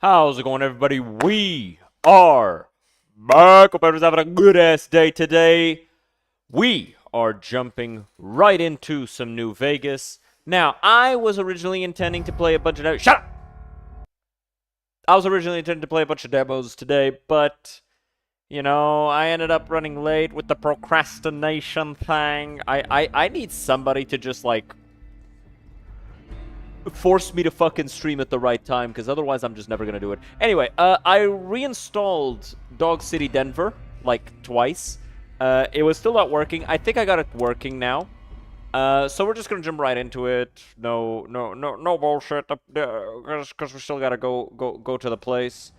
How's it going, everybody? We are back. Hope everyone's having a good-ass day today. We are jumping right into some New Vegas. Now, I was originally intending to play a bunch of... Shut up! I was originally intending to play a bunch of demos today, but... I ended up running late with the procrastination thing. I need somebody to just, like, force me to fucking stream at the right time, because otherwise I'm just never gonna do it. Anyway, I reinstalled Dog City Denver, like, twice. It was still not working. I think I got it working now. So we're just gonna jump right into it. No bullshit, because we still gotta go to the place.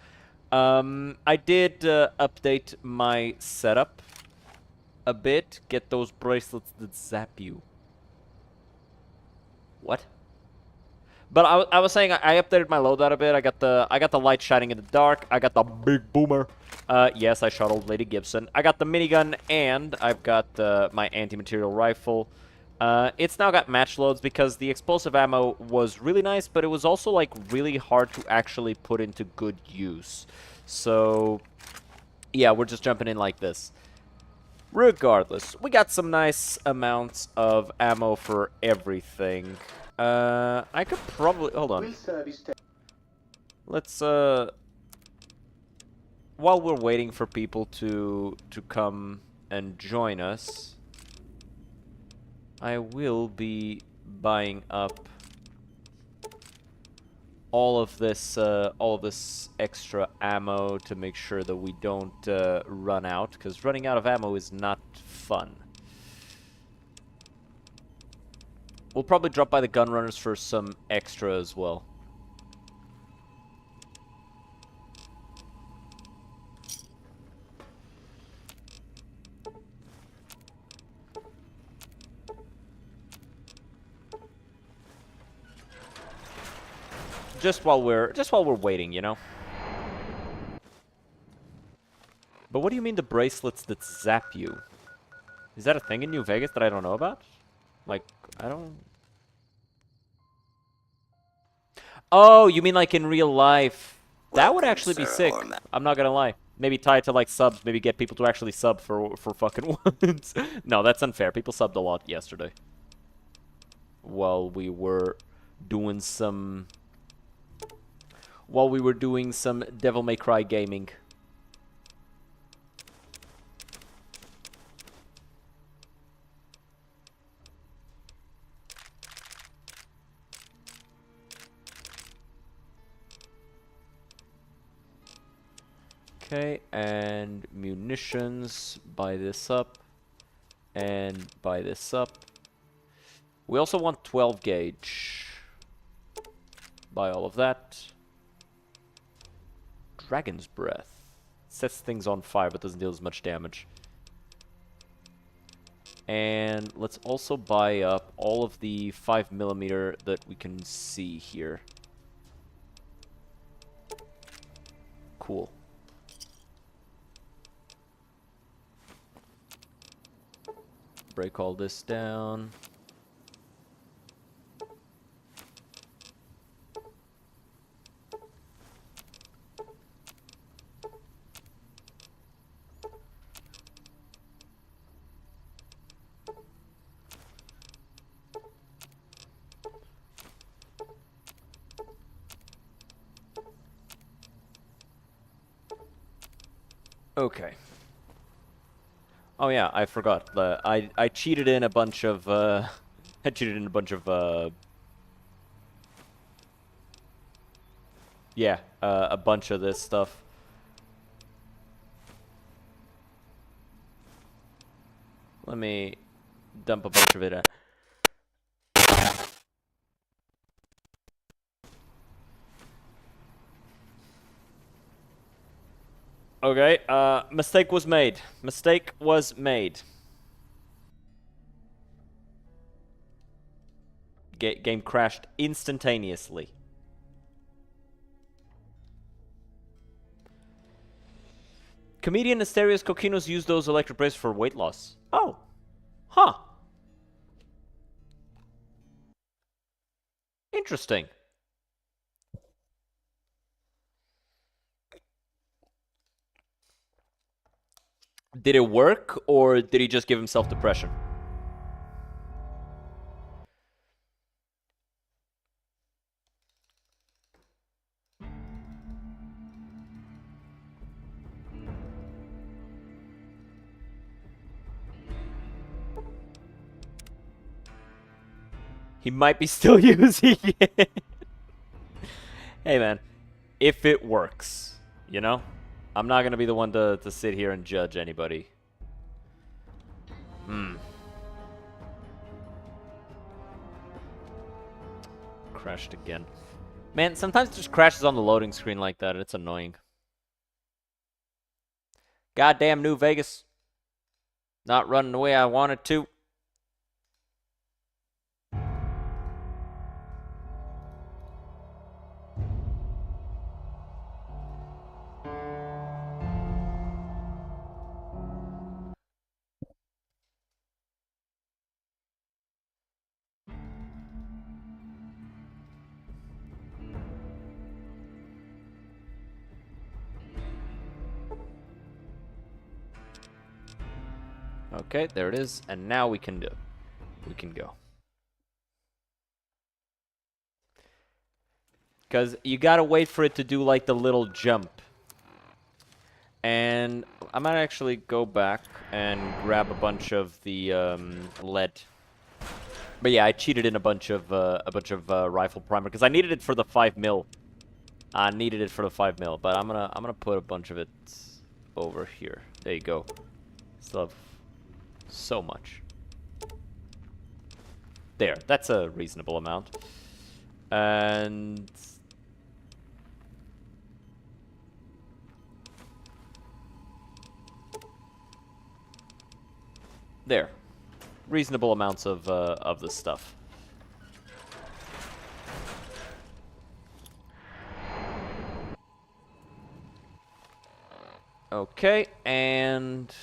I did update my setup a bit. Get those bracelets that zap you. What? But I was saying I updated my loadout a bit. I got the light shining in the dark. I got the big boomer. Yes, I shot old Lady Gibson. I got the minigun, and I've got my anti-material rifle. It's now got match loads because the explosive ammo was really nice, but it was also like really hard to actually put into good use. So yeah, we're just jumping in like this. Regardless, we got some nice amounts of ammo for everything. I could probably... Hold on. Let's, while we're waiting for people to come and join us, I will be buying up all of this extra ammo to make sure that we don't run out, because running out of ammo is not fun. We'll probably drop by the gun runners for some extra as well. Just while we're waiting, you know. But what do you mean the bracelets that zap you? Is that a thing in New Vegas that I don't know about? Like, I don't... Oh, you mean like in real life? That would actually be sick. I'm not gonna lie. Maybe tie it to like subs. Maybe get people to actually sub for fucking once. No, that's unfair. People subbed a lot yesterday. While we were doing some... Devil May Cry gaming. Okay, and munitions, buy this up, and buy this up. We also want 12 gauge. Buy all of that. Dragon's Breath. Sets things on fire but doesn't deal as much damage. And let's also buy up all of the 5mm that we can see here. Cool. Break all this down. Okay. Oh yeah, I forgot. I cheated in a bunch of I cheated in a bunch of yeah, a bunch of this stuff. Let me dump a bunch of it out. Okay, mistake was made. Mistake was made. Game crashed instantaneously. Comedian Asterios Kokinos used those electric bracelets for weight loss. Oh. Huh. Interesting. Did it work, or did he just give himself depression? He might be still using it. Hey, man. If it works, you know? I'm not going to be the one to sit here and judge anybody. Crashed again. Man, sometimes it just crashes on the loading screen like that, and it's annoying. Goddamn New Vegas. Not running the way I wanted to. Okay, there it is, and now we can go. Because you gotta wait for it to do like the little jump. And I might actually go back and grab a bunch of the lead. But yeah, I cheated in a bunch of rifle primer because I needed it for the 5mm. I needed it for the 5mm, but I'm gonna put a bunch of it over here. There you go. Still have so much. There, that's a reasonable amount. And there, reasonable amounts of this stuff. Okay, and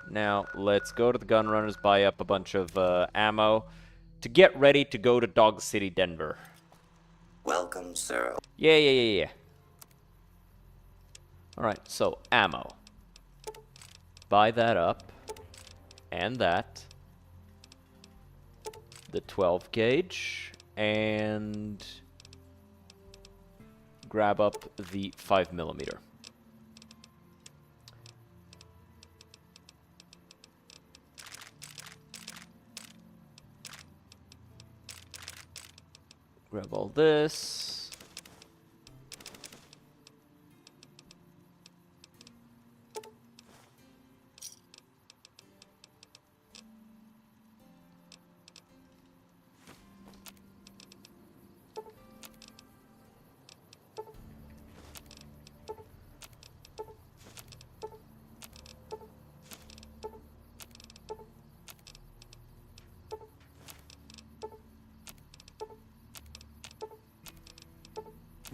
now let's go to the gun runners, buy up a bunch of ammo to get ready to go to Dog City, Denver. Welcome, sir. Yeah. Alright, so ammo. Buy that up. And that. The 12 gauge. And grab up the 5mm. Grab all this.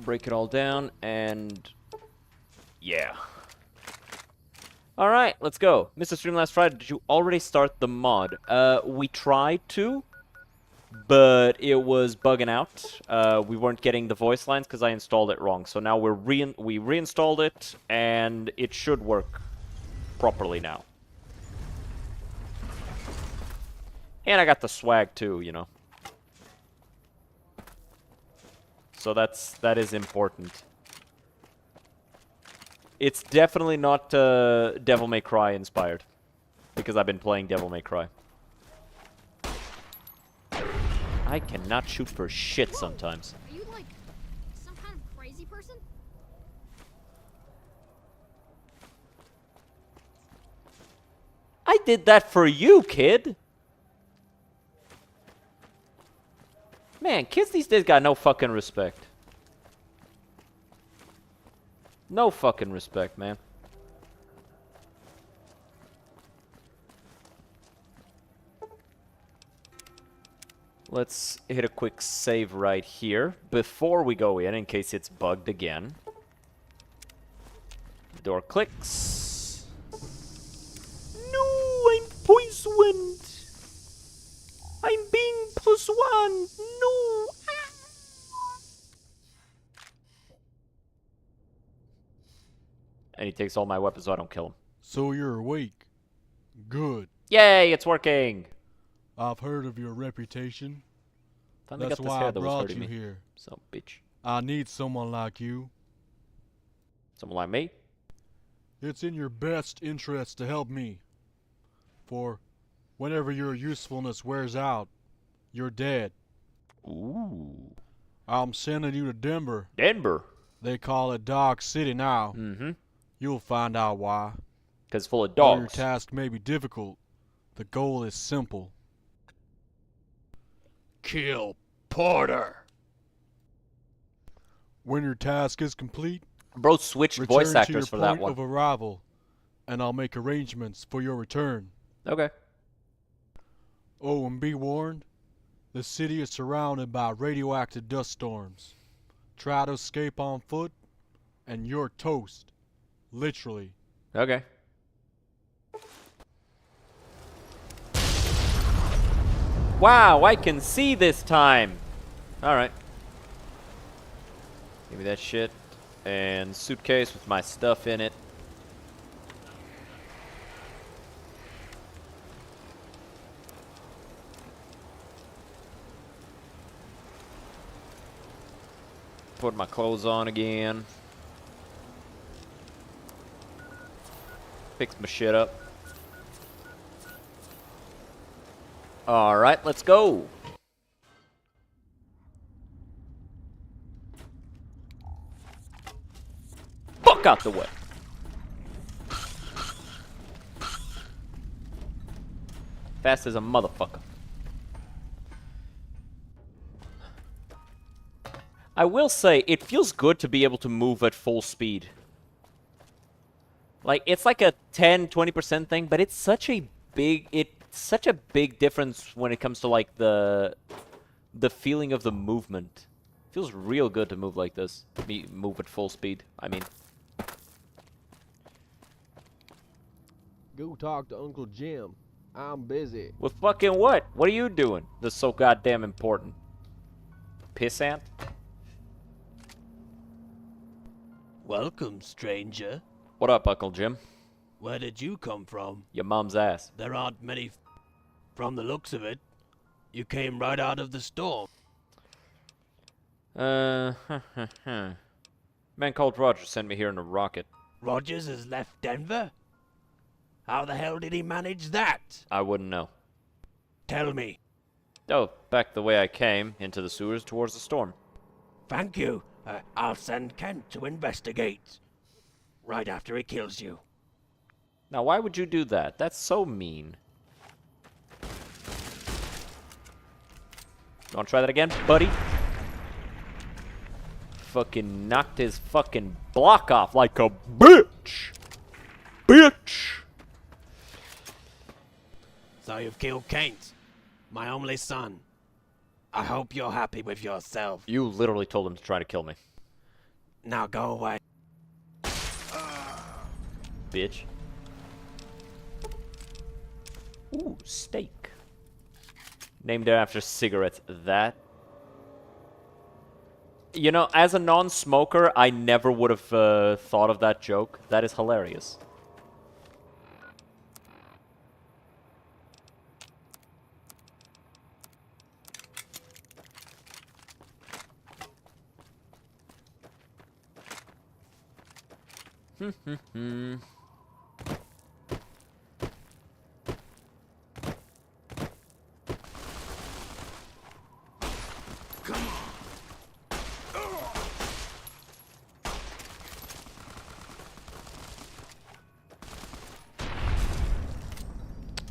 Break it all down, and yeah. Alright, let's go. Mr. Stream last Friday, did you already start the mod? We tried to, but it was bugging out. We weren't getting the voice lines because I installed it wrong. So now we reinstalled it, and it should work properly now. And I got the swag too, you know. So that is important. It's definitely not Devil May Cry inspired, because I've been playing Devil May Cry. I cannot shoot for shit sometimes. Are you like some kind of crazy person? I did that for you, kid. Man, kids these days got no fucking respect. No fucking respect, man. Let's hit a quick save right here before we go in case it's bugged again. The door clicks. No, I'm poisoned. I'm being +1. No. And he takes all my weapons so I don't kill him. So you're awake. Good. Yay, it's working. I've heard of your reputation. Finally That's got this why hair I that was brought hurting you me. here. So, bitch. I need someone like you. Someone like me? It's in your best interest to help me. For whenever your usefulness wears out, you're dead. Ooh. I'm sending you to Denver. Denver. They call it Dog City now. Mm-hmm. You'll find out why. Because it's full of Though your dogs. task may be difficult, the goal is simple. Kill Porter. When your task is complete, Bro switched return voice to your actors for that point one. of arrival, and I'll make arrangements for your return. Okay. Oh, and be warned, the city is surrounded by radioactive dust storms. Try to escape on foot, and you're toast. Literally. Okay. Wow, I can see this time. Alright. Give me that shit. And suitcase with my stuff in it. Put my clothes on again. Fix my shit up. Alright, let's go. Fuck out the way. Fast as a motherfucker. I will say, it feels good to be able to move at full speed. Like, it's like a 10-20% thing, but it's such a big difference when it comes to like the feeling of the movement. It feels real good to move like this. Move at full speed, I mean. Go talk to Uncle Jim. I'm busy. With fucking what? What are you doing that's so goddamn important? Pissant? Welcome, stranger. What up, Uncle Jim? Where did you come from? Your mom's ass. There aren't many from the looks of it. You came right out of the storm. Man called Roger sent me here in a rocket. Rogers has left Denver? How the hell did he manage that? I wouldn't know. Tell me. Oh, back the way I came, into the sewers towards the storm. Thank you. I'll send Kent to investigate. Right after he kills you. Now, why would you do that? That's so mean. You wanna try that again, buddy? Fucking knocked his fucking block off like a bitch! Bitch! So you've killed Kent, my only son. I hope you're happy with yourself. You literally told him to try to kill me. Now go away. Bitch. Ooh, steak. Named after cigarettes. That. You know, as a non-smoker, I never would have thought of that joke. That is hilarious.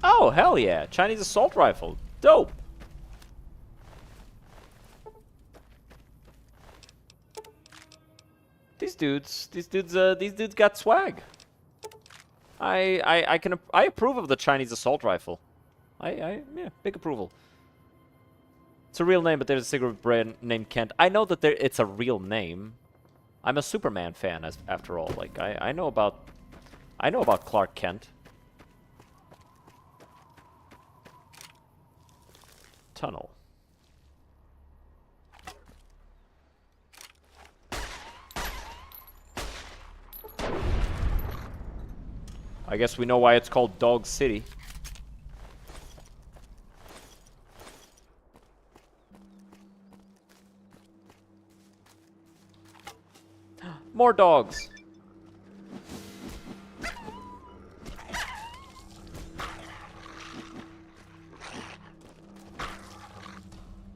Oh, hell yeah. Chinese assault rifle. Dope. These dudes got swag. I approve of the Chinese assault rifle. Yeah, big approval. It's a real name, but there's a cigarette brand named Kent. I know that it's a real name. I'm a Superman fan, after all. Like I know about Clark Kent. Tunnel. I guess we know why it's called Dog City. More dogs.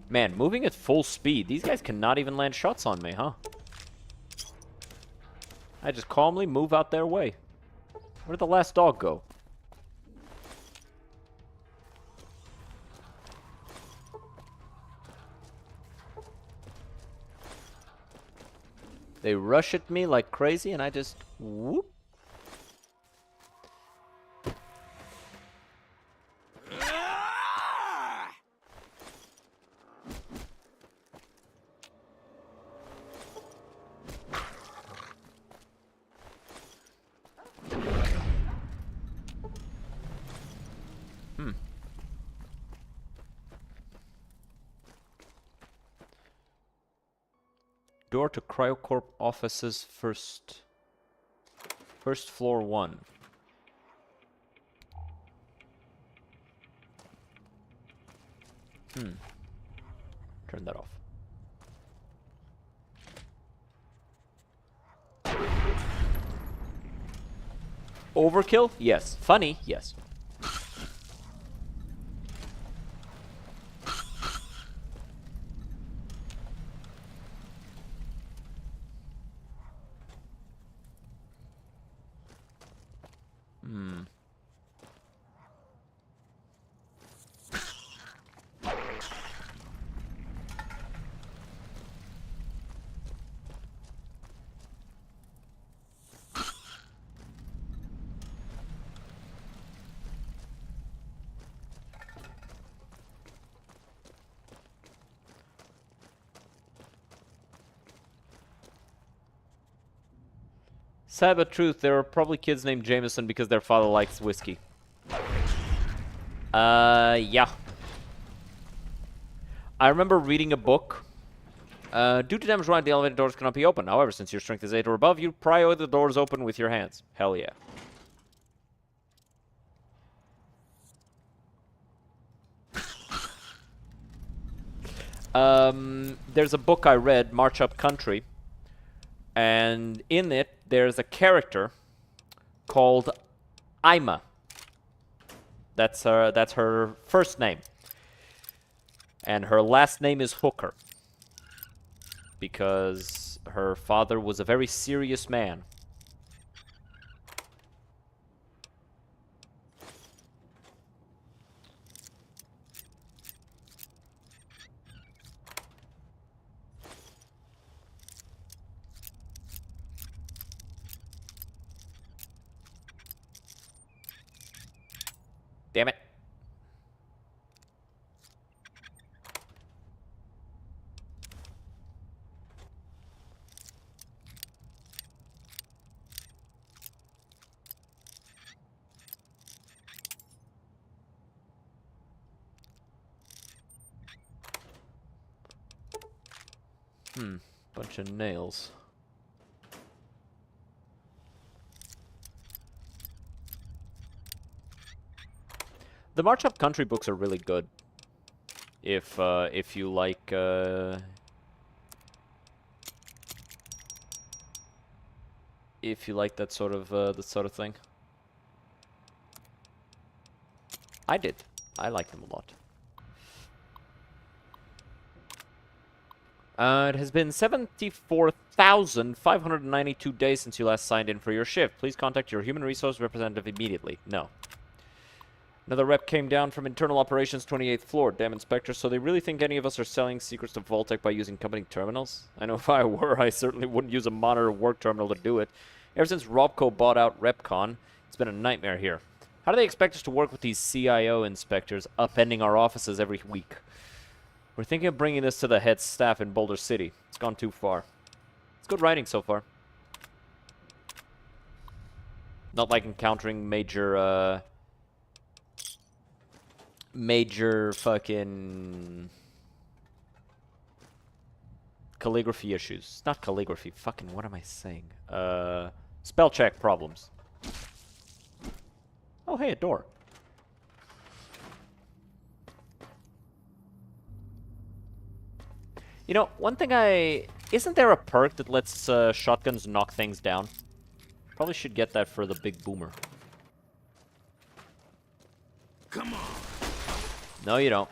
Man, moving at full speed. These guys cannot even land shots on me, huh? I just calmly move out their way. Where'd the last dog go? They rush at me like crazy, and I just whoop. Door to Cryocorp offices first floor 1. Turn that off. Overkill? Yes. Funny? Yes. Sad but truth, there are probably kids named Jameson because their father likes whiskey. Yeah. I remember reading a book. Due to damage running, the elevator doors cannot be opened. However, since your strength is 8 or above, you pry the doors open with your hands. Hell yeah. There's a book I read, March Up Country. And in it, there's a character called Ima. That's her first name. And her last name is Hooker. Because her father was a very serious man. Damn it. Bunch of nails. The March Up Country books are really good. If you like that sort of thing. I did. I like them a lot. It has been 74,592 days since you last signed in for your shift. Please contact your human resource representative immediately. No. Another rep came down from internal operations, 28th floor. Damn, Inspector, so they really think any of us are selling secrets to Vault-Tec by using company terminals? I know if I were, I certainly wouldn't use a monitor work terminal to do it. Ever since Robco bought out RepCon, it's been a nightmare here. How do they expect us to work with these CIO inspectors upending our offices every week? We're thinking of bringing this to the head staff in Boulder City. It's gone too far. It's good writing so far. Not like encountering major fucking calligraphy issues. Not calligraphy. Fucking what am I saying? Spell check problems. Oh, hey, a door. You know, one thing isn't there a perk that lets shotguns knock things down? Probably should get that for the big boomer. Come on. No, you don't.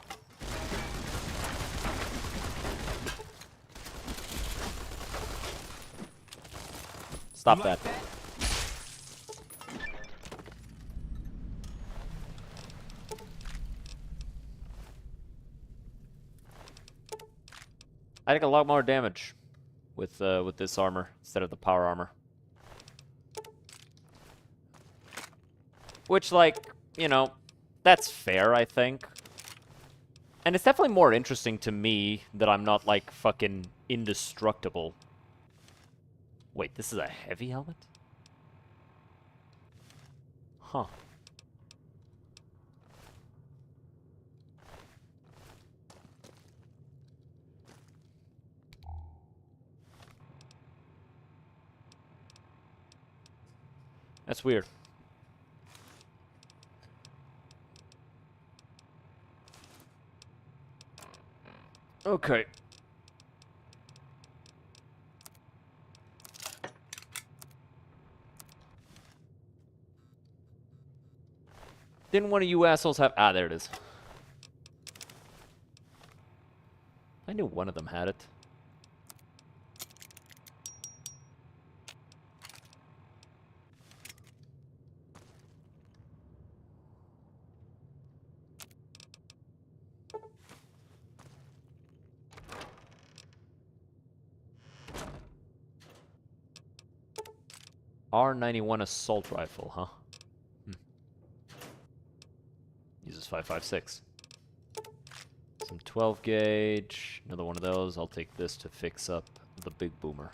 Stop that. I take a lot more damage with this armor instead of the power armor. Which, like, you know, that's fair, I think. And it's definitely more interesting to me that I'm not, like, fucking indestructible. Wait, this is a heavy helmet? Huh. That's weird. Okay. Didn't one of you assholes have... Ah, there it is. I knew one of them had it. R91 assault rifle, huh? Uses 5.56. Some 12 gauge. Another one of those. I'll take this to fix up the big boomer.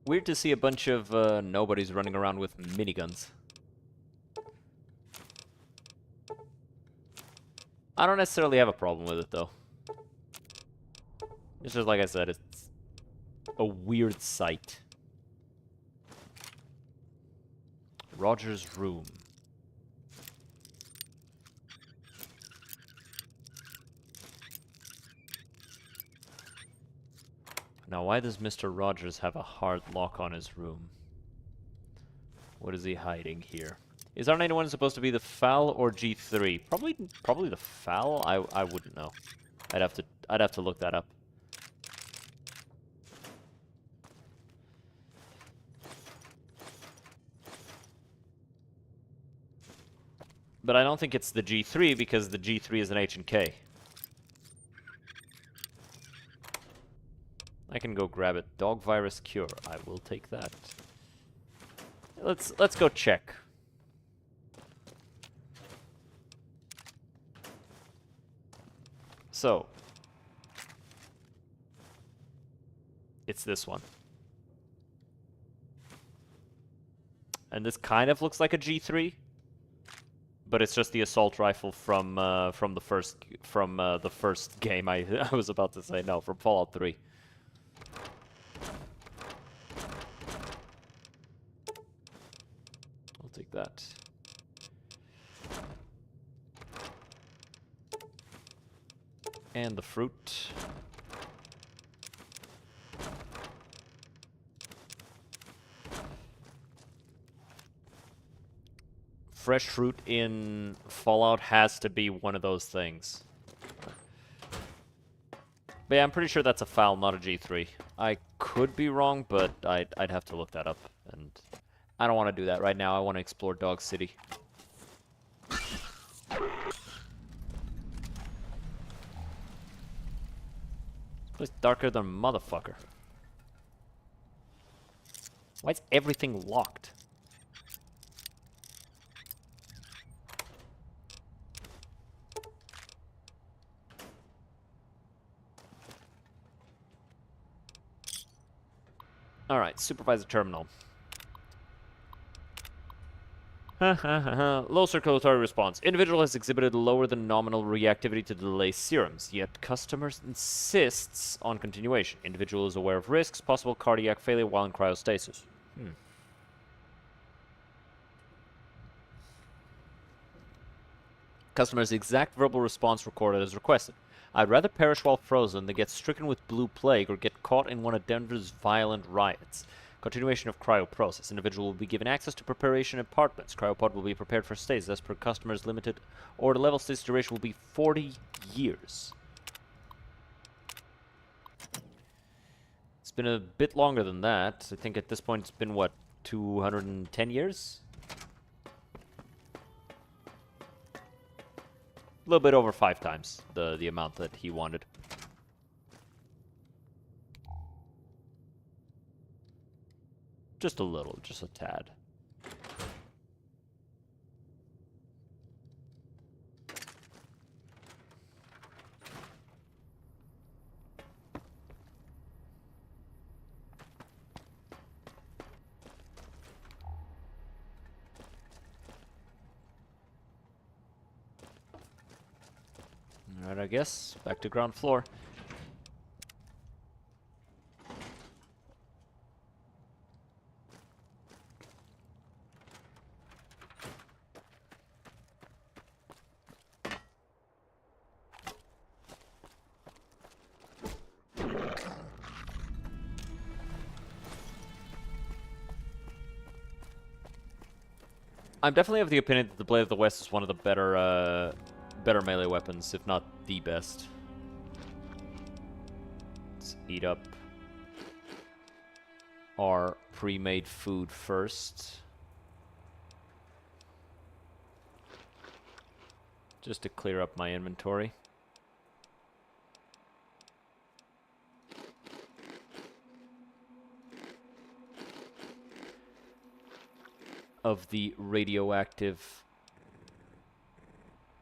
Weird to see a bunch of nobodies running around with miniguns. I don't necessarily have a problem with it, though. It's just like I said, it's a weird sight. Roger's room. Now, why does Mr. Rogers have a hard lock on his room? What is he hiding here? Is R91 supposed to be the FAL or G3? Probably the FAL. I wouldn't know. I'd have to look that up. But I don't think it's the G3 because the G3 is an H&K. I can go grab it. Dog virus cure. I will take that. Let's go check. So, it's this one. And this kind of looks like a G3, but it's just the assault rifle from the first game. I was about to say no, from Fallout 3. I'll take that. And the fruit. Fresh fruit in Fallout has to be one of those things. But yeah, I'm pretty sure that's a FAL, not a G3. I could be wrong, but I'd have to look that up. And I don't want to do that right now. I want to explore Dog City. It's darker than a motherfucker. Why is everything locked? Alright, supervisor terminal. Low circulatory response. Individual has exhibited lower than nominal reactivity to delay serums, yet customers insists on continuation. Individual is aware of risks, possible cardiac failure while in cryostasis. Customer's exact verbal response recorded as requested. I'd rather perish while frozen than get stricken with blue plague or get caught in one of Denver's violent riots. Continuation of cryo process. Individual will be given access to preparation apartments. Cryopod will be prepared for stays as per customer's limited order level. Stays duration will be 40 years. It's been a bit longer than that. I think at this point it's been, what, 210 years? A little bit over 5 times the amount that he wanted. Just a little, just a tad. Alright, I guess. Back to ground floor. I'm definitely of the opinion that the Blade of the West is one of the better melee weapons, if not the best. Let's eat up our pre-made food first. Just to clear up my inventory. Of the radioactive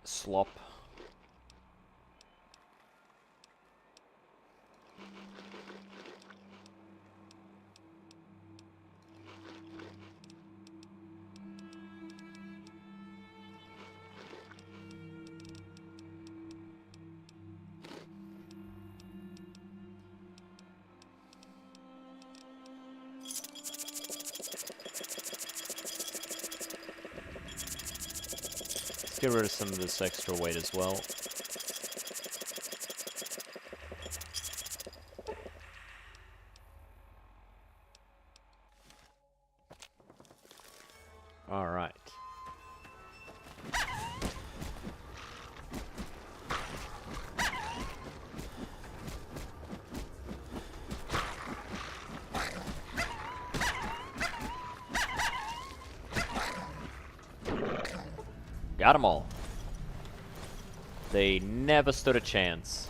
slop. Get rid of some of this extra weight as well. All right. Got them all. They never stood a chance.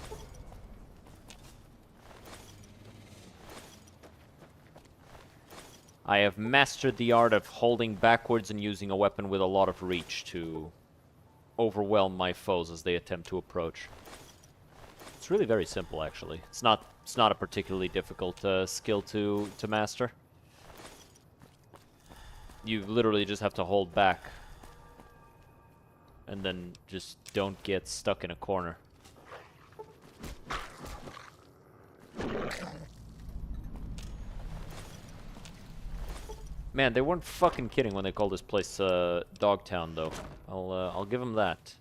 I have mastered the art of holding backwards and using a weapon with a lot of reach to overwhelm my foes as they attempt to approach. It's really very simple, actually. It's not a particularly difficult skill to master. You literally just have to hold back. And then just don't get stuck in a corner. Man, they weren't fucking kidding when they called this place Dogtown, though. I'll give them that.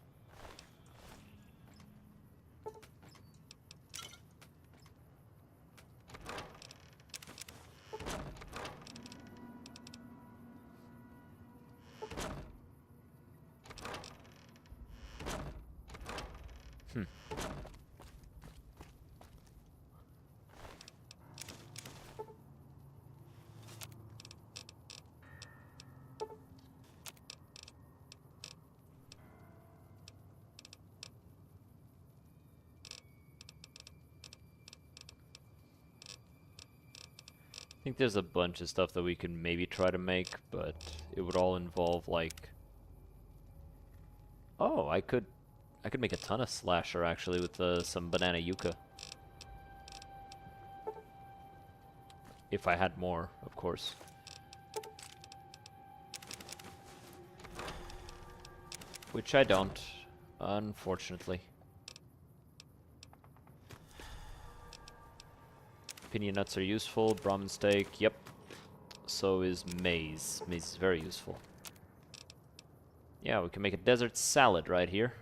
I think there's a bunch of stuff that we can maybe try to make, but it would all involve like... Oh, I could make a ton of slasher actually with some banana yucca. If I had more, of course. Which I don't, unfortunately. Pinion nuts are useful. Brahmin steak, yep. So is maize. Maize is very useful. Yeah, we can make a desert salad right here.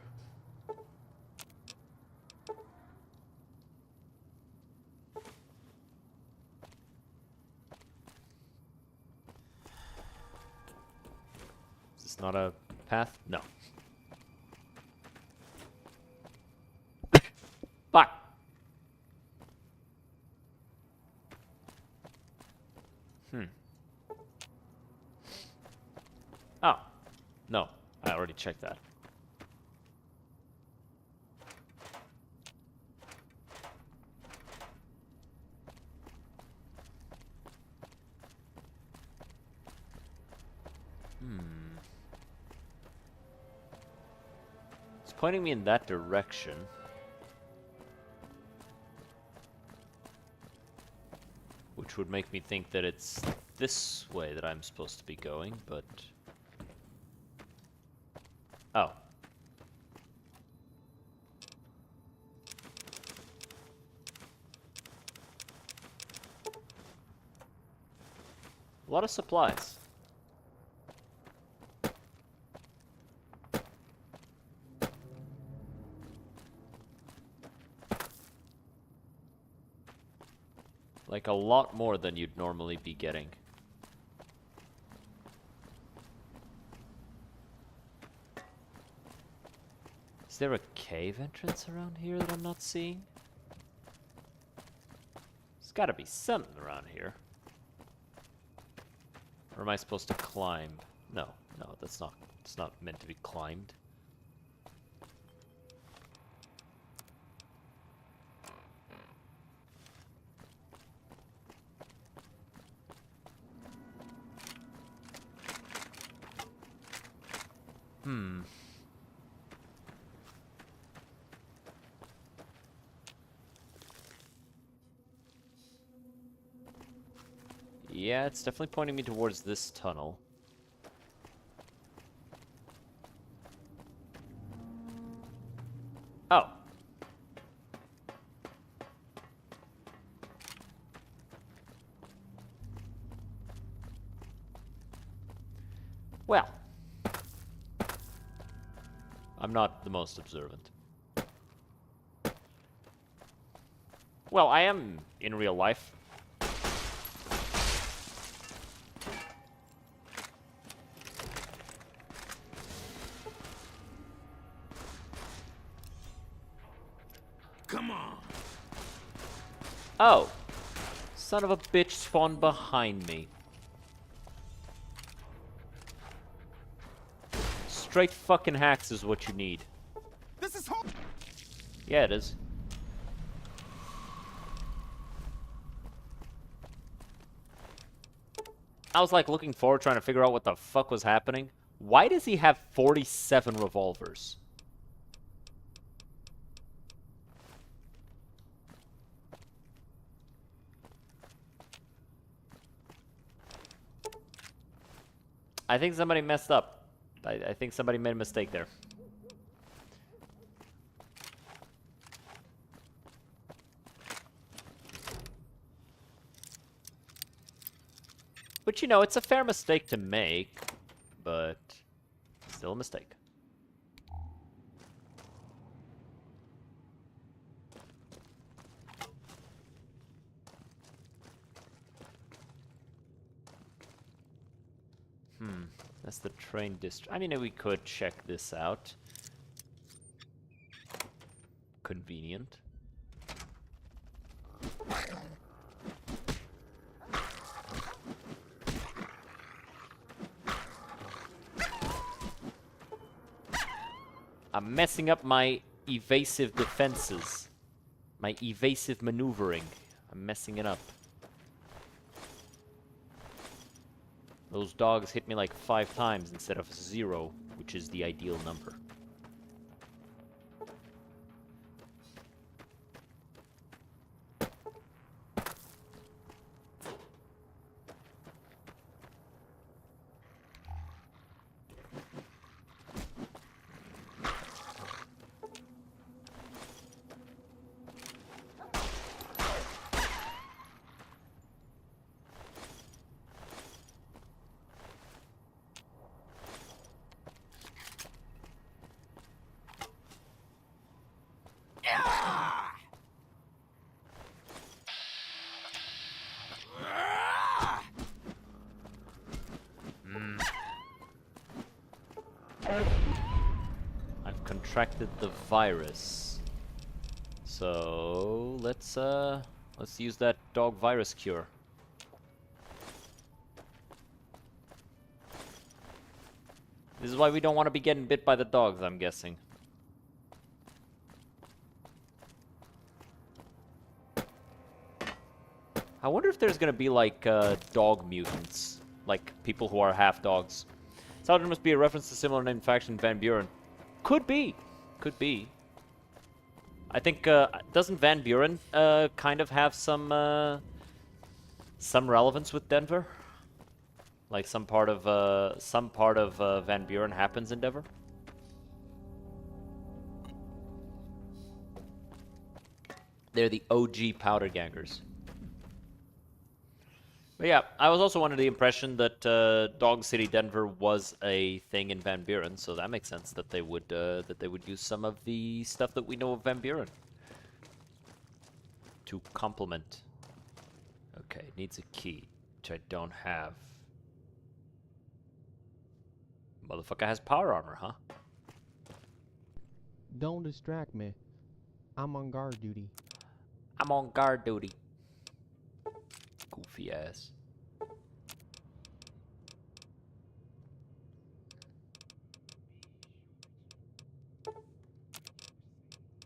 Is this not a path? No. Fuck! Oh. No. I already checked that. It's pointing me in that direction. Which would make me think that it's this way that I'm supposed to be going, but... Oh. A lot of supplies. Like a lot more than you'd normally be getting. Is there a cave entrance around here that I'm not seeing? There's gotta be something around here. Or am I supposed to climb? No, no, it's not meant to be climbed. Yeah, it's definitely pointing me towards this tunnel. Oh. Well. I'm not the most observant. Well, I am in real life. Come on. Oh. Son of a bitch spawned behind me. Straight fucking hacks is what you need. This is hard. Yeah, it is. I was like looking forward, trying to figure out what the fuck was happening. Why does he have 47 revolvers? I think somebody messed up. I think somebody made a mistake there. But you know, it's a fair mistake to make, but still a mistake. That's the train district. I mean, we could check this out. Convenient. I'm messing up my evasive defenses. My evasive maneuvering. I'm messing it up. Those dogs hit me like 5 times instead of 0, which is the ideal number. I've contracted the virus. So let's use that dog virus cure. This is why we don't want to be getting bit by the dogs, I'm guessing. I wonder if there's gonna be like dog mutants, like people who are half dogs. So there must be a reference to similar named faction in Van Buren. Could be, could be. I think doesn't Van Buren kind of have some relevance with Denver? Like some part of Van Buren happens in Denver. They're the OG powder gangers. But yeah, I was also under the impression that Dog City Denver was a thing in Van Buren, so that makes sense that they would use some of the stuff that we know of Van Buren to complement. Okay, needs a key, which I don't have. Motherfucker has power armor, huh? Don't distract me. I'm on guard duty. I'm on guard duty. Goofy ass.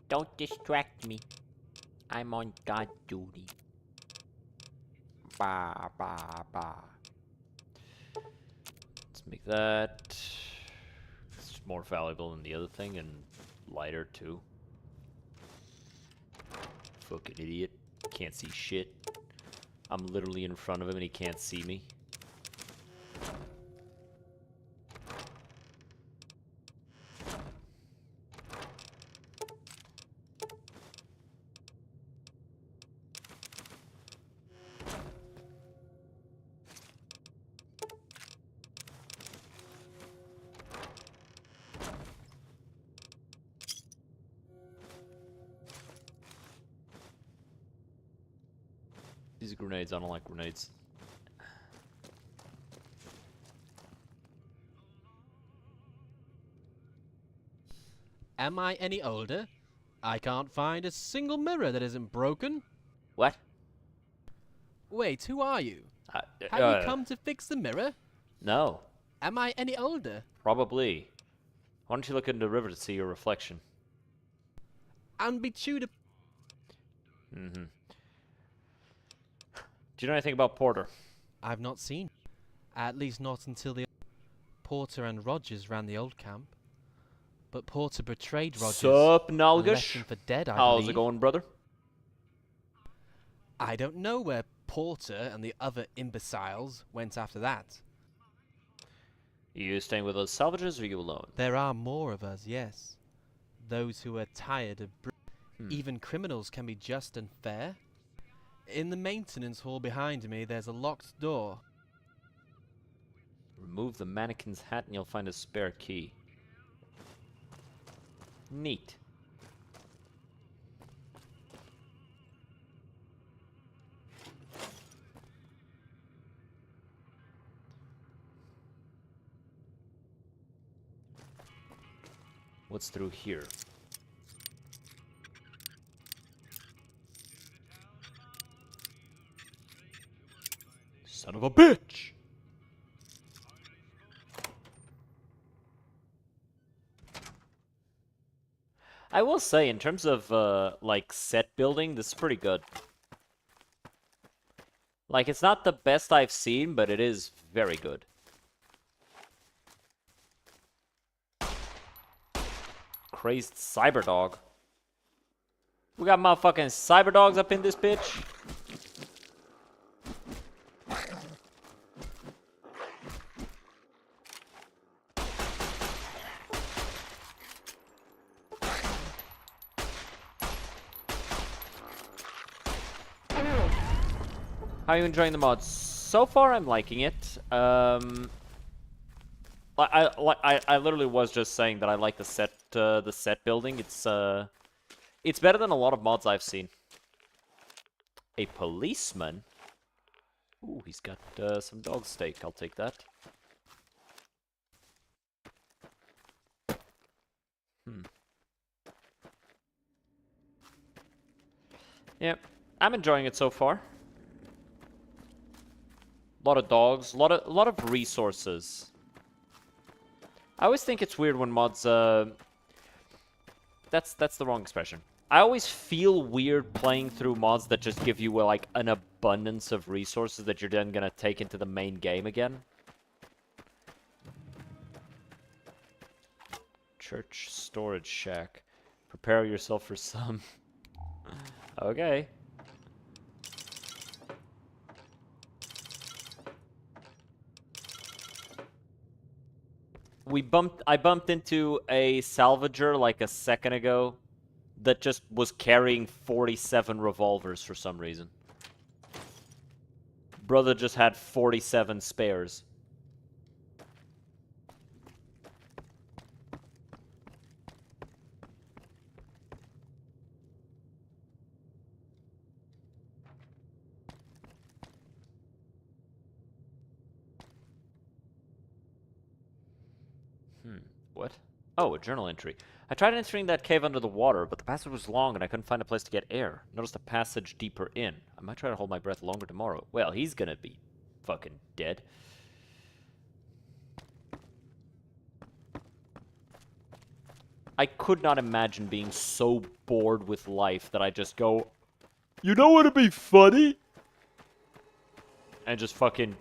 Don't distract me. I'm on guard duty. Ba ba ba. Let's make that. It's more valuable than the other thing and lighter too. Fucking idiot. Can't see shit. I'm literally in front of him and he can't see me. These are grenades. I don't like grenades. Am I any older? I can't find a single mirror that isn't broken. What? Wait, who are you? Have you come to fix the mirror? No. Am I any older? Probably. Why don't you look into the river to see your reflection? And be chewed. Mm-hmm. Do you know anything about Porter? I've not seen. At least not until the Porter and Rogers ran the old camp. But Porter betrayed Rogers. Sup, and left Nalgish? him for dead, I How's believe. it going, brother? I don't know where Porter and the other imbeciles went after that. You staying with those salvages or are you alone? There are more of us, yes. Those who are tired of even criminals can be just and fair. In the maintenance hall behind me, there's a locked door. Remove the mannequin's hat and you'll find a spare key. Neat. What's through here? Son of a bitch! I will say, in terms of, like, set building, this is pretty good. Like, it's not the best I've seen, but it is very good. Crazed Cyberdog. We got motherfucking Cyberdogs up in this bitch. How are you enjoying the mods? So far, I'm liking it. I literally was just saying that I like the set building. It's better than a lot of mods I've seen. A policeman? Ooh, he's got some dog steak. I'll take that. Yep, I'm enjoying it so far. A lot of dogs, a lot of resources. I always think it's weird when mods, that's the wrong expression. I always feel weird playing through mods that just give you, like, an abundance of resources that you're then gonna take into the main game again. Church storage shack. Prepare yourself for some. Okay. I bumped into a salvager like a second ago that just was carrying 47 revolvers for some reason. Brother just had 47 spares. What? Oh, a journal entry. I tried entering that cave under the water, but the passage was long and I couldn't find a place to get air. Noticed a passage deeper in. I might try to hold my breath longer tomorrow. Well, he's gonna be fucking dead. I could not imagine being so bored with life that I just go, you know what'd be funny? And just fucking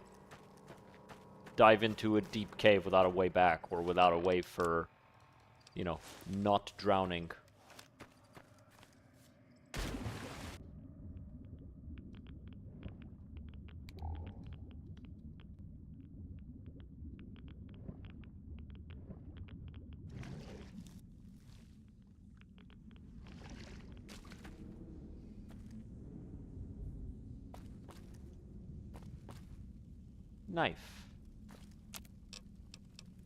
dive into a deep cave without a way back, or without a way for, you know, not drowning. Knife.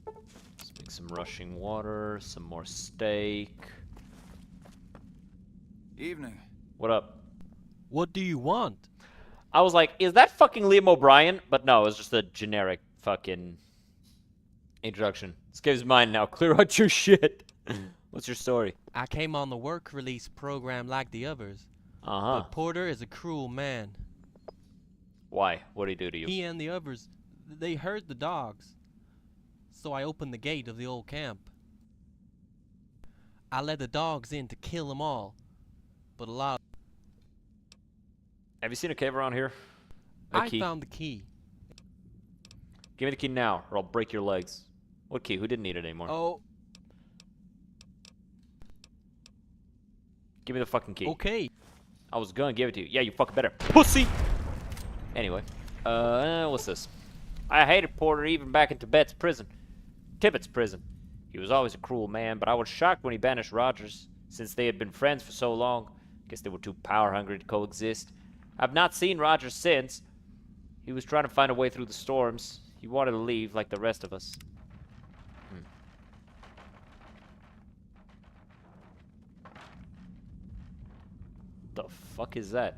Let's make some rushing water, some more steak. Evening. What up? What do you want? I was like, is that fucking Liam O'Brien? But no, it was just a generic fucking introduction. This game's mine now. Clear out your shit. What's your story? I came on the work release program like the others. Uh-huh. But Porter is a cruel man. Why? What'd he do to you? He and the others, they hurt the dogs. So I opened the gate of the old camp. I let the dogs in to kill them all. But a lot. Have you seen a cave around here? A I key. found the key. Give me the key now, or I'll break your legs. What key? Who didn't need it anymore? Oh, Give me the fucking key. okay. I was gonna give it to you. Yeah, you fucking better. Pussy! Anyway. What's this? I hated Porter even back in Tibet's prison. Tibbet's prison. He was always a cruel man, but I was shocked when he banished Rogers, since they had been friends for so long. Guess they were too power-hungry to coexist. I've not seen Rogers since. He was trying to find a way through the storms. He wanted to leave like the rest of us. The fuck is that?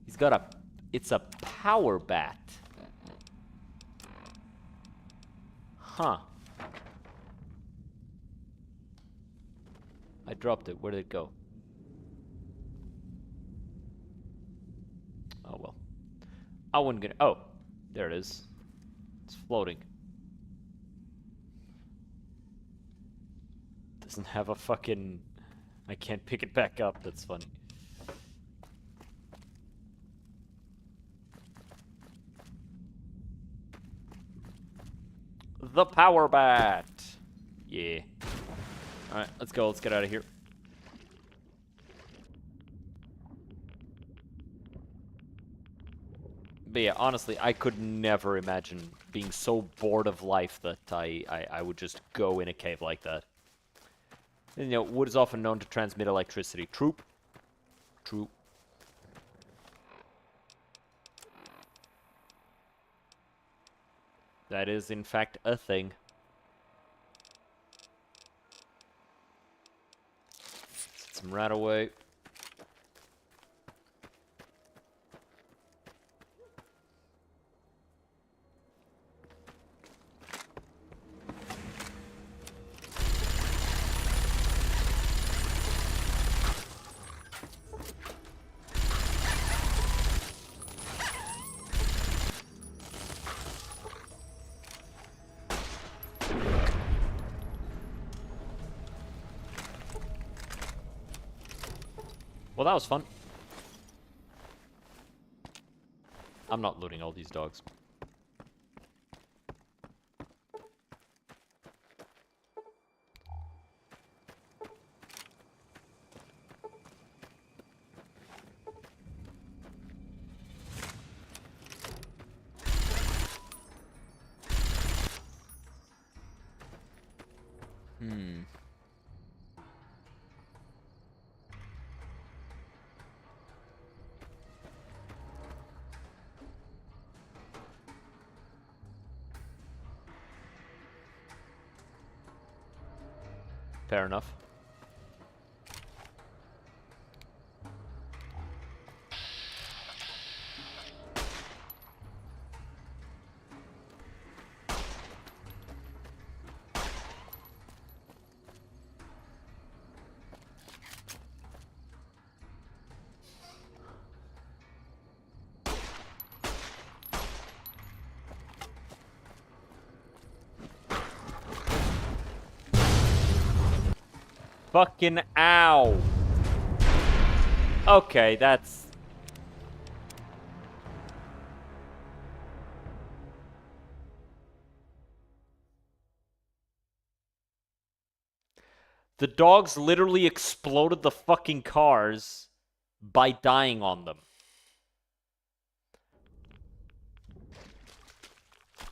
He's got a... It's a power bat. Huh. I dropped it. Where did it go? Oh, well. I wasn't gonna... Oh. There it is. It's floating. Doesn't have a fucking... I can't pick it back up. That's funny. The power bat. Yeah. Alright, let's go. Let's get out of here. But yeah, honestly, I could never imagine being so bored of life that I would just go in a cave like that. And, you know, wood is often known to transmit electricity. Troop. Troop. That is, in fact, a thing. Set some rat away. Well, that was fun. I'm not looting all these dogs. Fair enough. Fucking ow. Okay, that's... The dogs literally exploded the fucking cars by dying on them.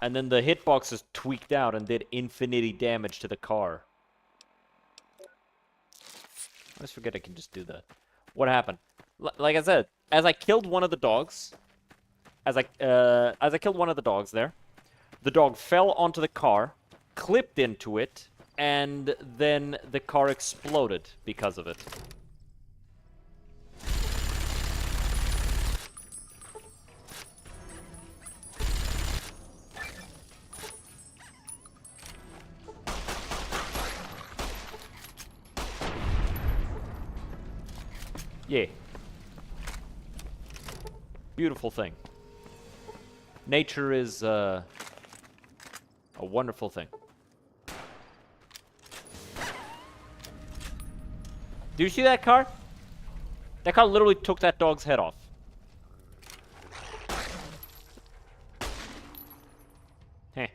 And then the hitboxes tweaked out and did infinity damage to the car. I always forget I can just do that. What happened? Like I said, as I killed one of the dogs, as I killed one of the dogs there, the dog fell onto the car, clipped into it, and then the car exploded because of it. Yeah. Beautiful thing. Nature is a wonderful thing. Do you see that car? That car literally took that dog's head off. Heh.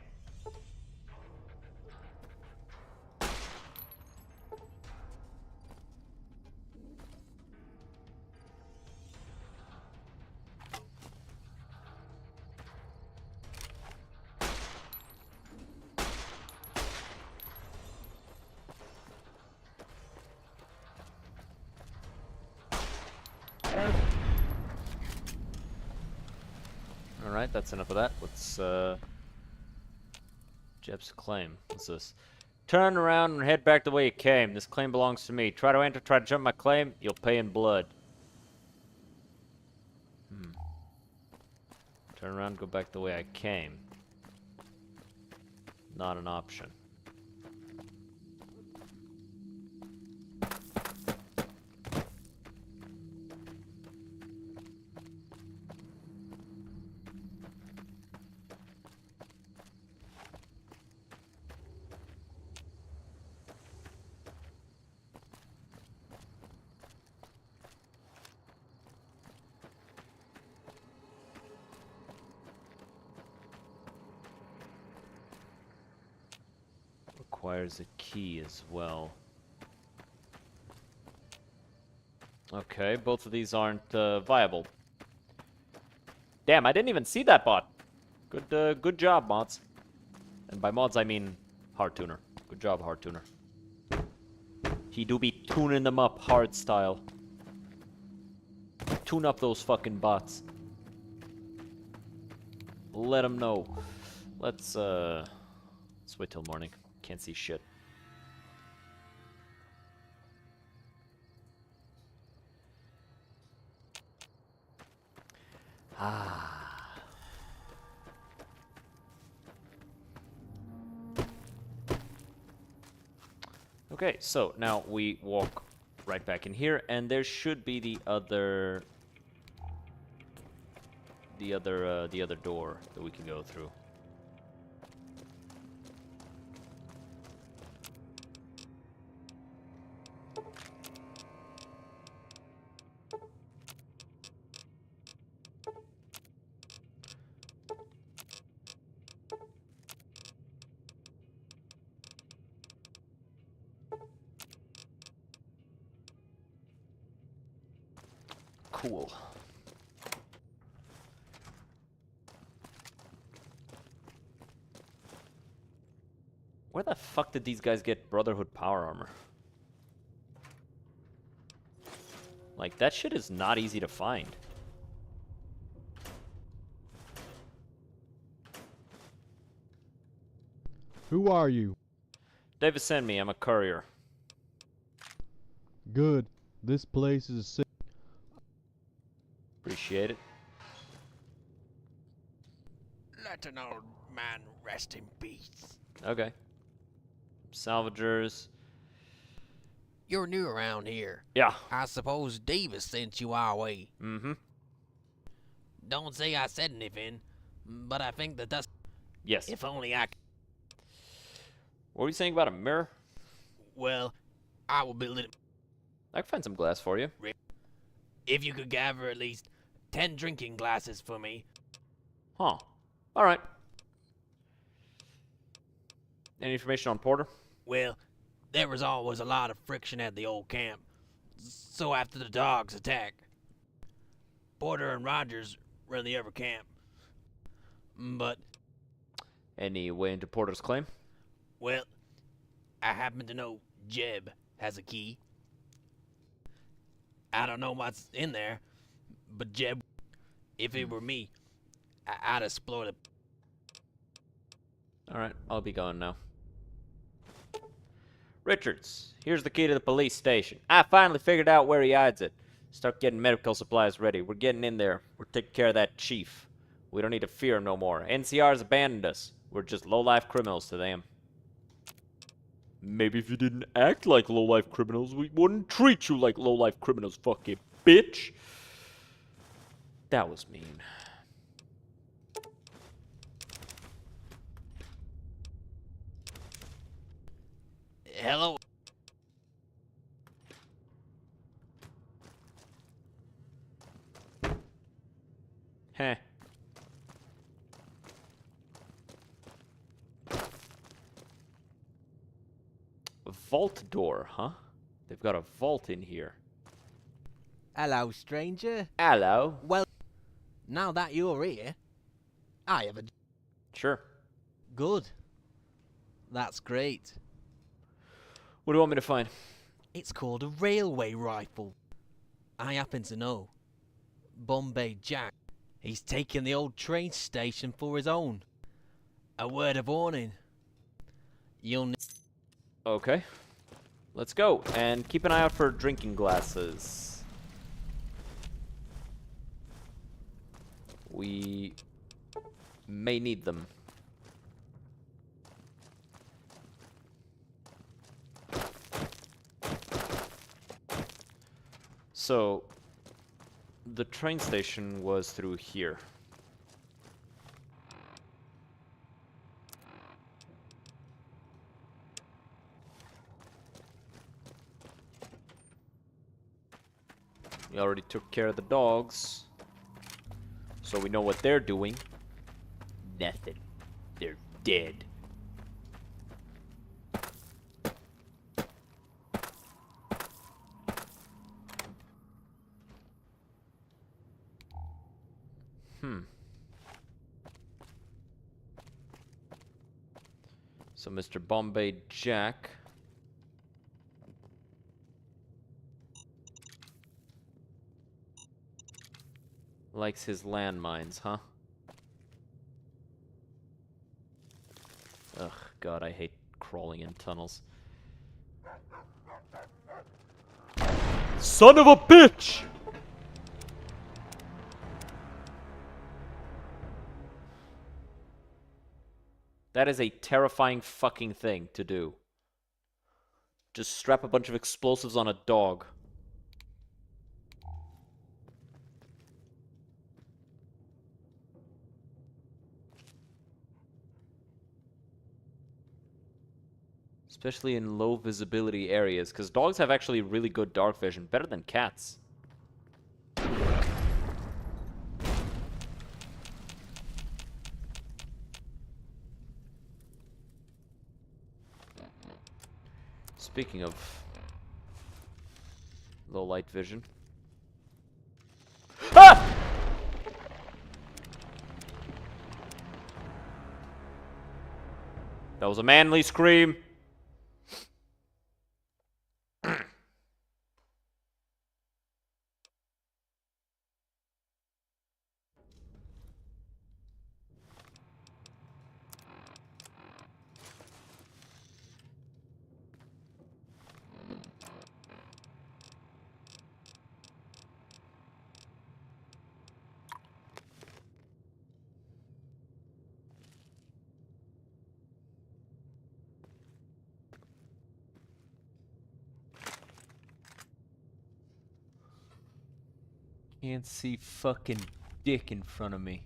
Alright, that's enough of that. Let's, Jeb's claim. What's this? Turn around and head back the way you came. This claim belongs to me. Try to enter, try to jump my claim, you'll pay in blood. Turn around, go back the way I came. Not an option. Requires a key as well. Okay, both of these aren't viable. Damn, I didn't even see that bot. Good job, mods. And by mods, I mean hard tuner. Good job, hard tuner. He do be tuning them up hard style. Tune up those fucking bots. Let them know. Let's wait till morning. Can't see shit. Ah. Okay, so now we walk right back in here, and there should be the other door that we can go through. Cool. Where the fuck did these guys get Brotherhood power armor? Like, that shit is not easy to find. Who are you? David sent me. I'm a courier. Good. This place is sick. Appreciate it. Let an old man rest in peace. Okay. Salvagers. You're new around here. Yeah. I suppose Davis sent you our way. Mm-hmm. Don't say I said anything, but I think the dust. Yes. If only I. What were you saying about a mirror? Well, I will build it. I can find some glass for you. If you could gather at least 10 drinking glasses for me. Huh. Alright. Any information on Porter? Well, there was always a lot of friction at the old camp. So after the dogs attacked, Porter and Rogers run the other camp. But, Any way into Porter's claim? well, I happen to know Jeb has a key. I don't know what's in there, but Jeb, if it were me, I'd explore it. Alright, I'll be going now. Richards, here's the key to the police station. I finally figured out where he hides it. Start getting medical supplies ready. We're getting in there. We're taking care of that chief. We don't need to fear him no more. NCR's abandoned us. We're just low-life criminals to them. Maybe if you didn't act like low-life criminals, we wouldn't treat you like low-life criminals, fucking bitch. That was mean. Hello? Heh. A vault door, huh? They've got a vault in here. Hello, stranger. Hello. Well, now that you're here, I have a... Sure. Good. That's great. What do you want me to find? It's called a railway rifle. I happen to know. Bombay Jack. He's taken the old train station for his own. A word of warning. You'll need... Okay. Let's go. And keep an eye out for drinking glasses. We may need them. So, the train station was through here. We already took care of the dogs. So we know what they're doing. Nothing. They're dead. So Mr. Bombay Jack likes his landmines, huh? Ugh, God, I hate crawling in tunnels. Son of a bitch! That is a terrifying fucking thing to do. Just strap a bunch of explosives on a dog. Especially in low visibility areas, because dogs have actually really good dark vision, better than cats. Speaking of low light vision, That was a manly scream. Can't see fucking dick in front of me.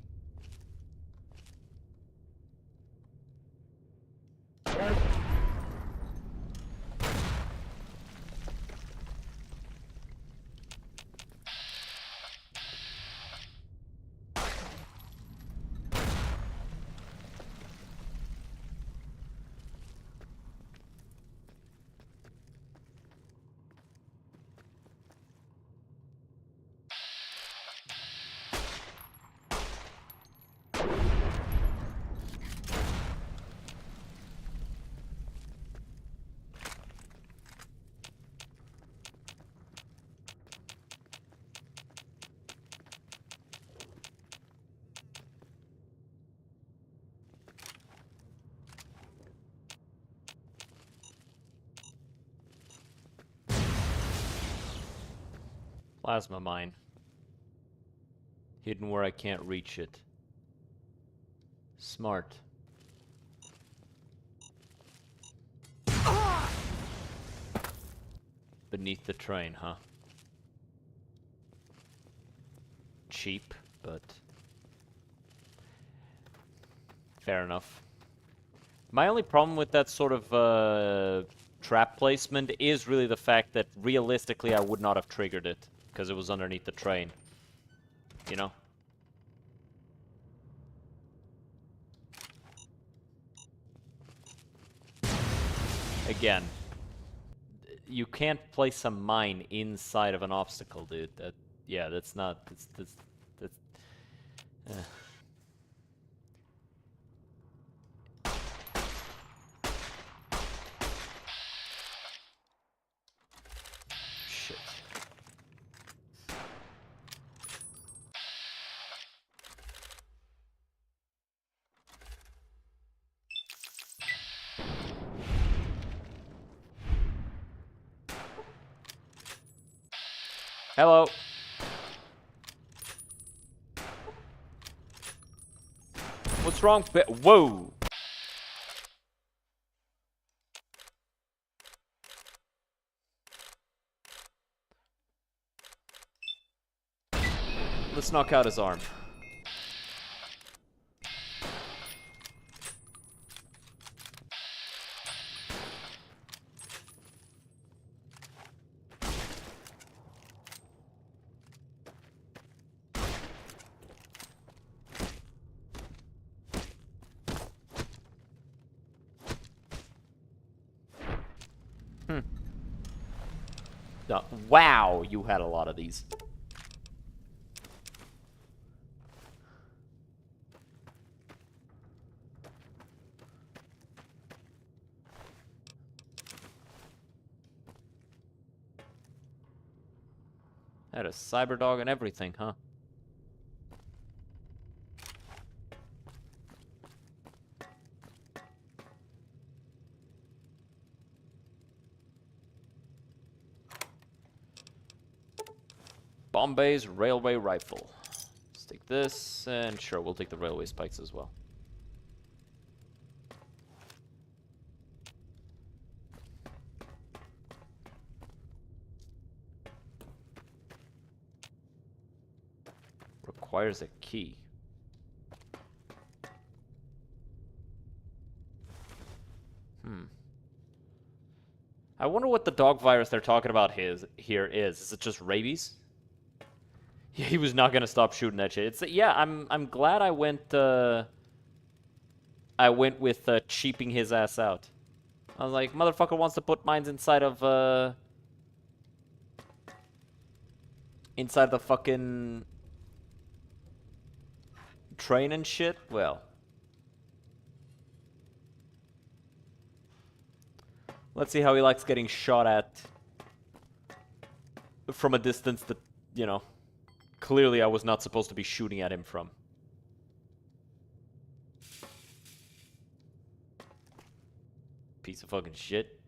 Plasma mine. Hidden where I can't reach it. Smart. Beneath the train, huh? Cheap, but fair enough. My only problem with that sort of trap placement is really the fact that realistically I would not have triggered it because it was underneath the train. You know? Again, you can't place a mine inside of an obstacle, dude. Yeah, that's not. That's. Shit. Hello. What's wrong? Whoa. Let's knock out his arm. Wow, you had a lot of these. Had a cyber dog and everything, huh? Bombay's railway rifle. Let's take this, and sure, we'll take the railway spikes as well. Requires a key. I wonder what the dog virus they're talking about here is. Is it just rabies? Yeah, he was not gonna stop shooting that shit. It's yeah. I'm glad I went with cheaping his ass out. I was like, motherfucker wants to put mines inside of inside the fucking train and shit. Well, Let's see how he likes getting shot at from a distance that, you know, clearly I was not supposed to be shooting at him from. Piece of fucking shit.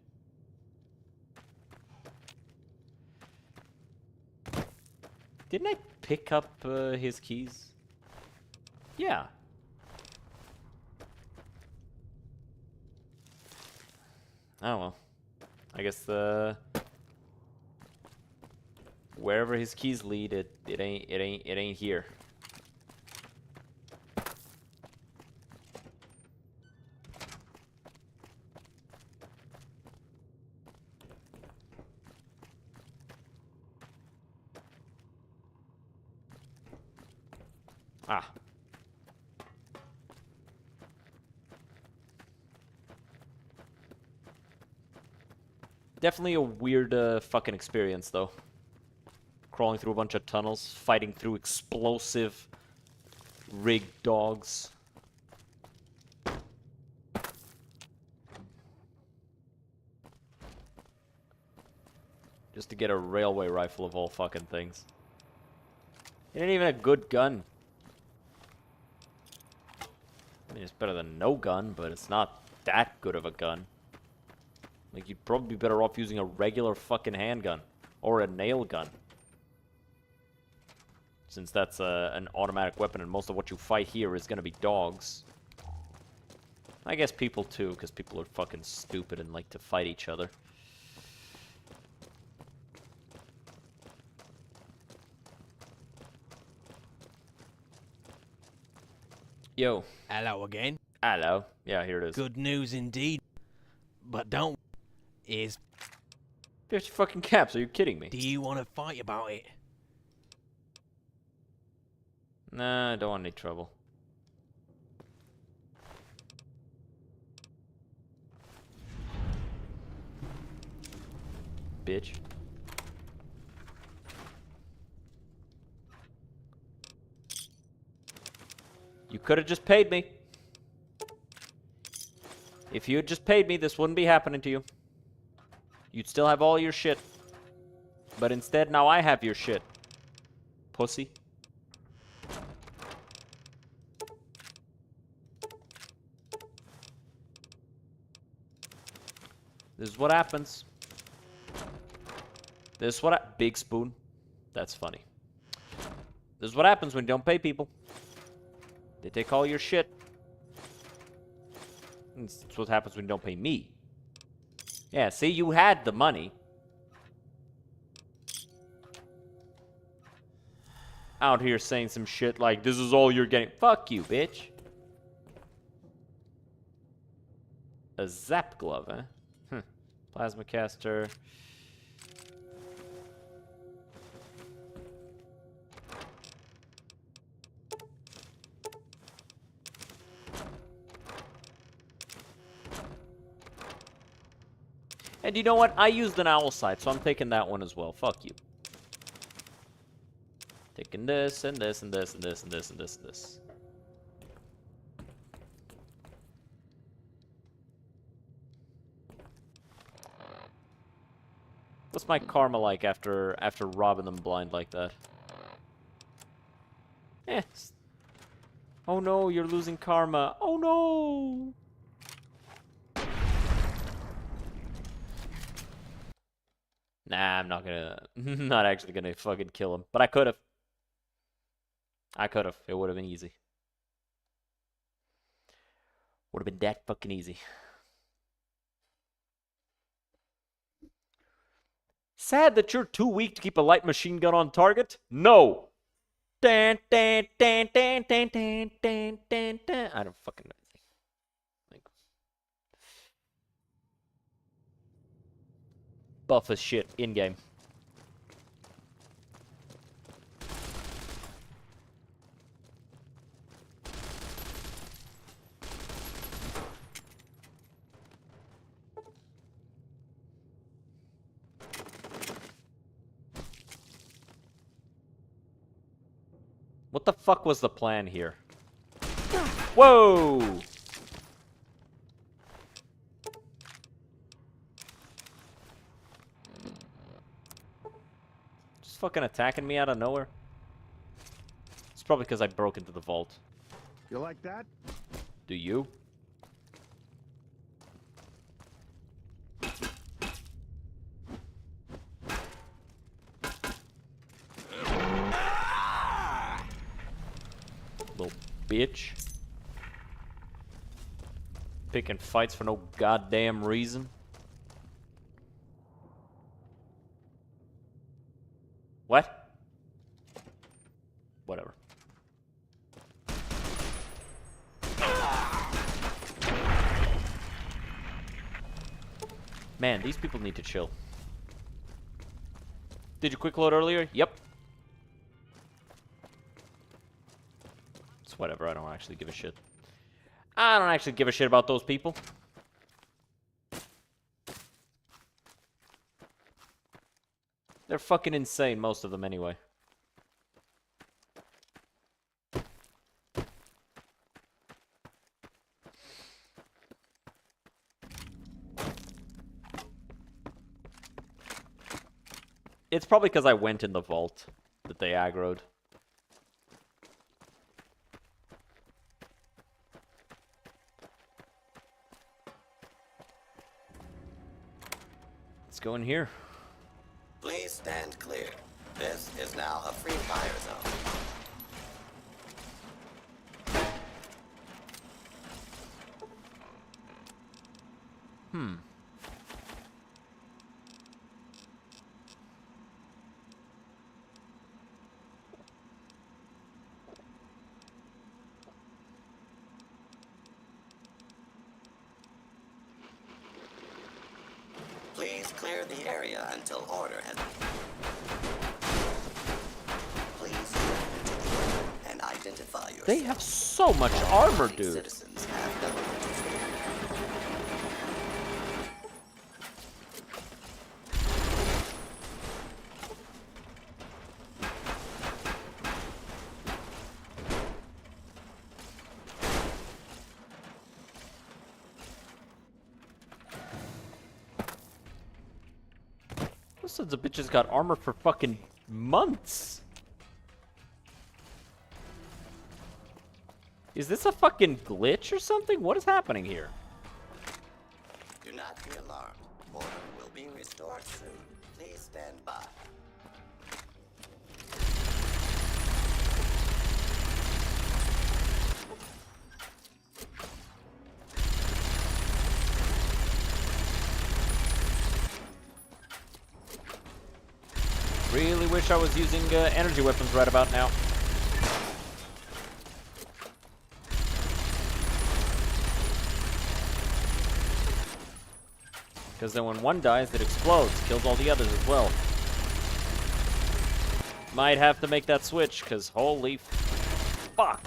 Didn't I pick up his keys? Yeah. Oh well. I guess wherever his keys lead, it ain't here. Ah. Definitely a weird fucking experience, though. Crawling through a bunch of tunnels, fighting through explosive rigged dogs. Just to get a railway rifle of all fucking things. It ain't even a good gun. I mean, it's better than no gun, but it's not that good of a gun. Like, you'd probably be better off using a regular fucking handgun. Or a nail gun. Since that's an automatic weapon, and most of what you fight here is gonna be dogs. I guess people too, because people are fucking stupid and like to fight each other. Yo. Hello again. Hello. Yeah, here it is. Good news indeed. But don't. Is. There's your fucking caps. Are you kidding me? Do you want to fight about it? Nah, I don't want any trouble. Bitch. You could have just paid me. If you had just paid me, this wouldn't be happening to you. You'd still have all your shit. But instead, now I have your shit. Pussy. This is what happens. This is what Big spoon. That's funny. This is what happens when you don't pay people. They take all your shit. That's what happens when you don't pay me. Yeah, see, you had the money. Out here saying some shit like, this is all you're getting. Fuck you, bitch. A zap glove, eh? Plasma caster. And you know what? I used an owl sight, so I'm taking that one as well. Fuck you. Taking this, and this, and this, and this, and this, and this, and this. What's my karma like after robbing them blind like that? Eh. Oh no, you're losing karma. Oh no! Nah, I'm not gonna... not actually gonna fucking kill him. But I could've. I could've. It would've been easy. Would've been that fucking easy. Sad that you're too weak to keep a light machine gun on target? No! Dan, dan, dan, dan, dan, dan, dan, dan, dan. I don't fucking know. Like, buff as shit in-game. What the fuck was the plan here? Whoa! fucking attacking me out of nowhere? It's probably because I broke into the vault. You like that? Do you? Little bitch. Picking fights for no goddamn reason. What? Whatever. Man, these people need to chill. Did you quick load earlier? Yep. It's whatever, I don't actually give a shit. I don't actually give a shit about those people. They're fucking insane, most of them anyway. It's probably because I went in the vault that they aggroed. Let's go in here. Please stand clear. This is now a free fire zone. Please clear the area until order has been. Please step into the room and identify yourself. They have so much armor, dude. Citizens have nothing to fear. Those sons of bitches got armor for fucking months. Is this a fucking glitch or something? What is happening here? Do not be alarmed. Order will be restored soon. Please stand by. Really wish I was using energy weapons right about now. Because then when one dies, it explodes, kills all the others as well. Might have to make that switch, because holy fuck.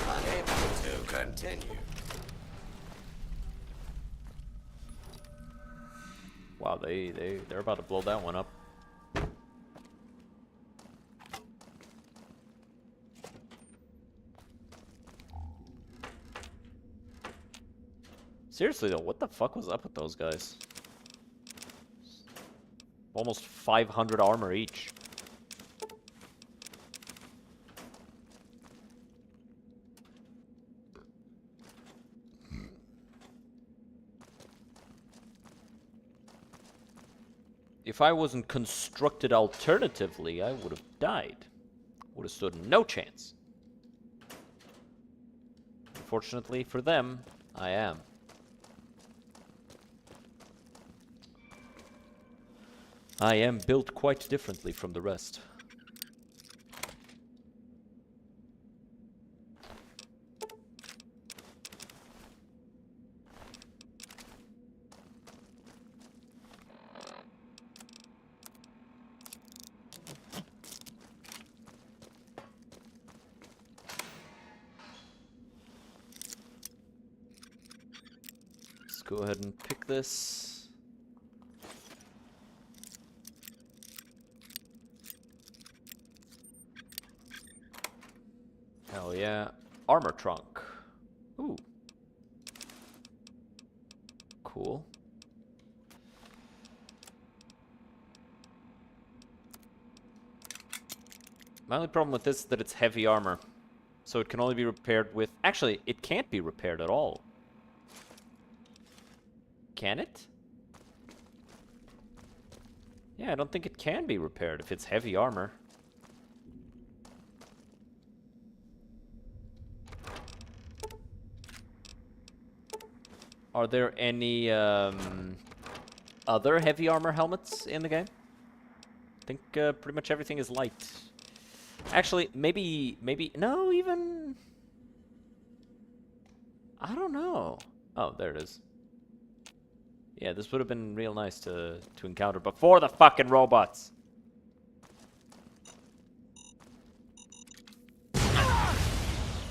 Unable to continue. Wow, they're about to blow that one up. Seriously though, what the fuck was up with those guys? Almost 500 armor each. If I wasn't constructed alternatively, I would have died. Would have stood no chance. Unfortunately for them, I am. I am built quite differently from the rest. Let's go ahead and pick this. Hell yeah. Armor trunk. Ooh. My only problem with this is that it's heavy armor. So it can only be repaired with... Actually, it can't be repaired at all. Can it? Yeah, I don't think it can be repaired if it's heavy armor. Are there any other heavy armor helmets in the game? I think pretty much everything is light. Actually, maybe, no, even... I don't know. Oh, there it is. Yeah, this would have been real nice to encounter before the fucking robots.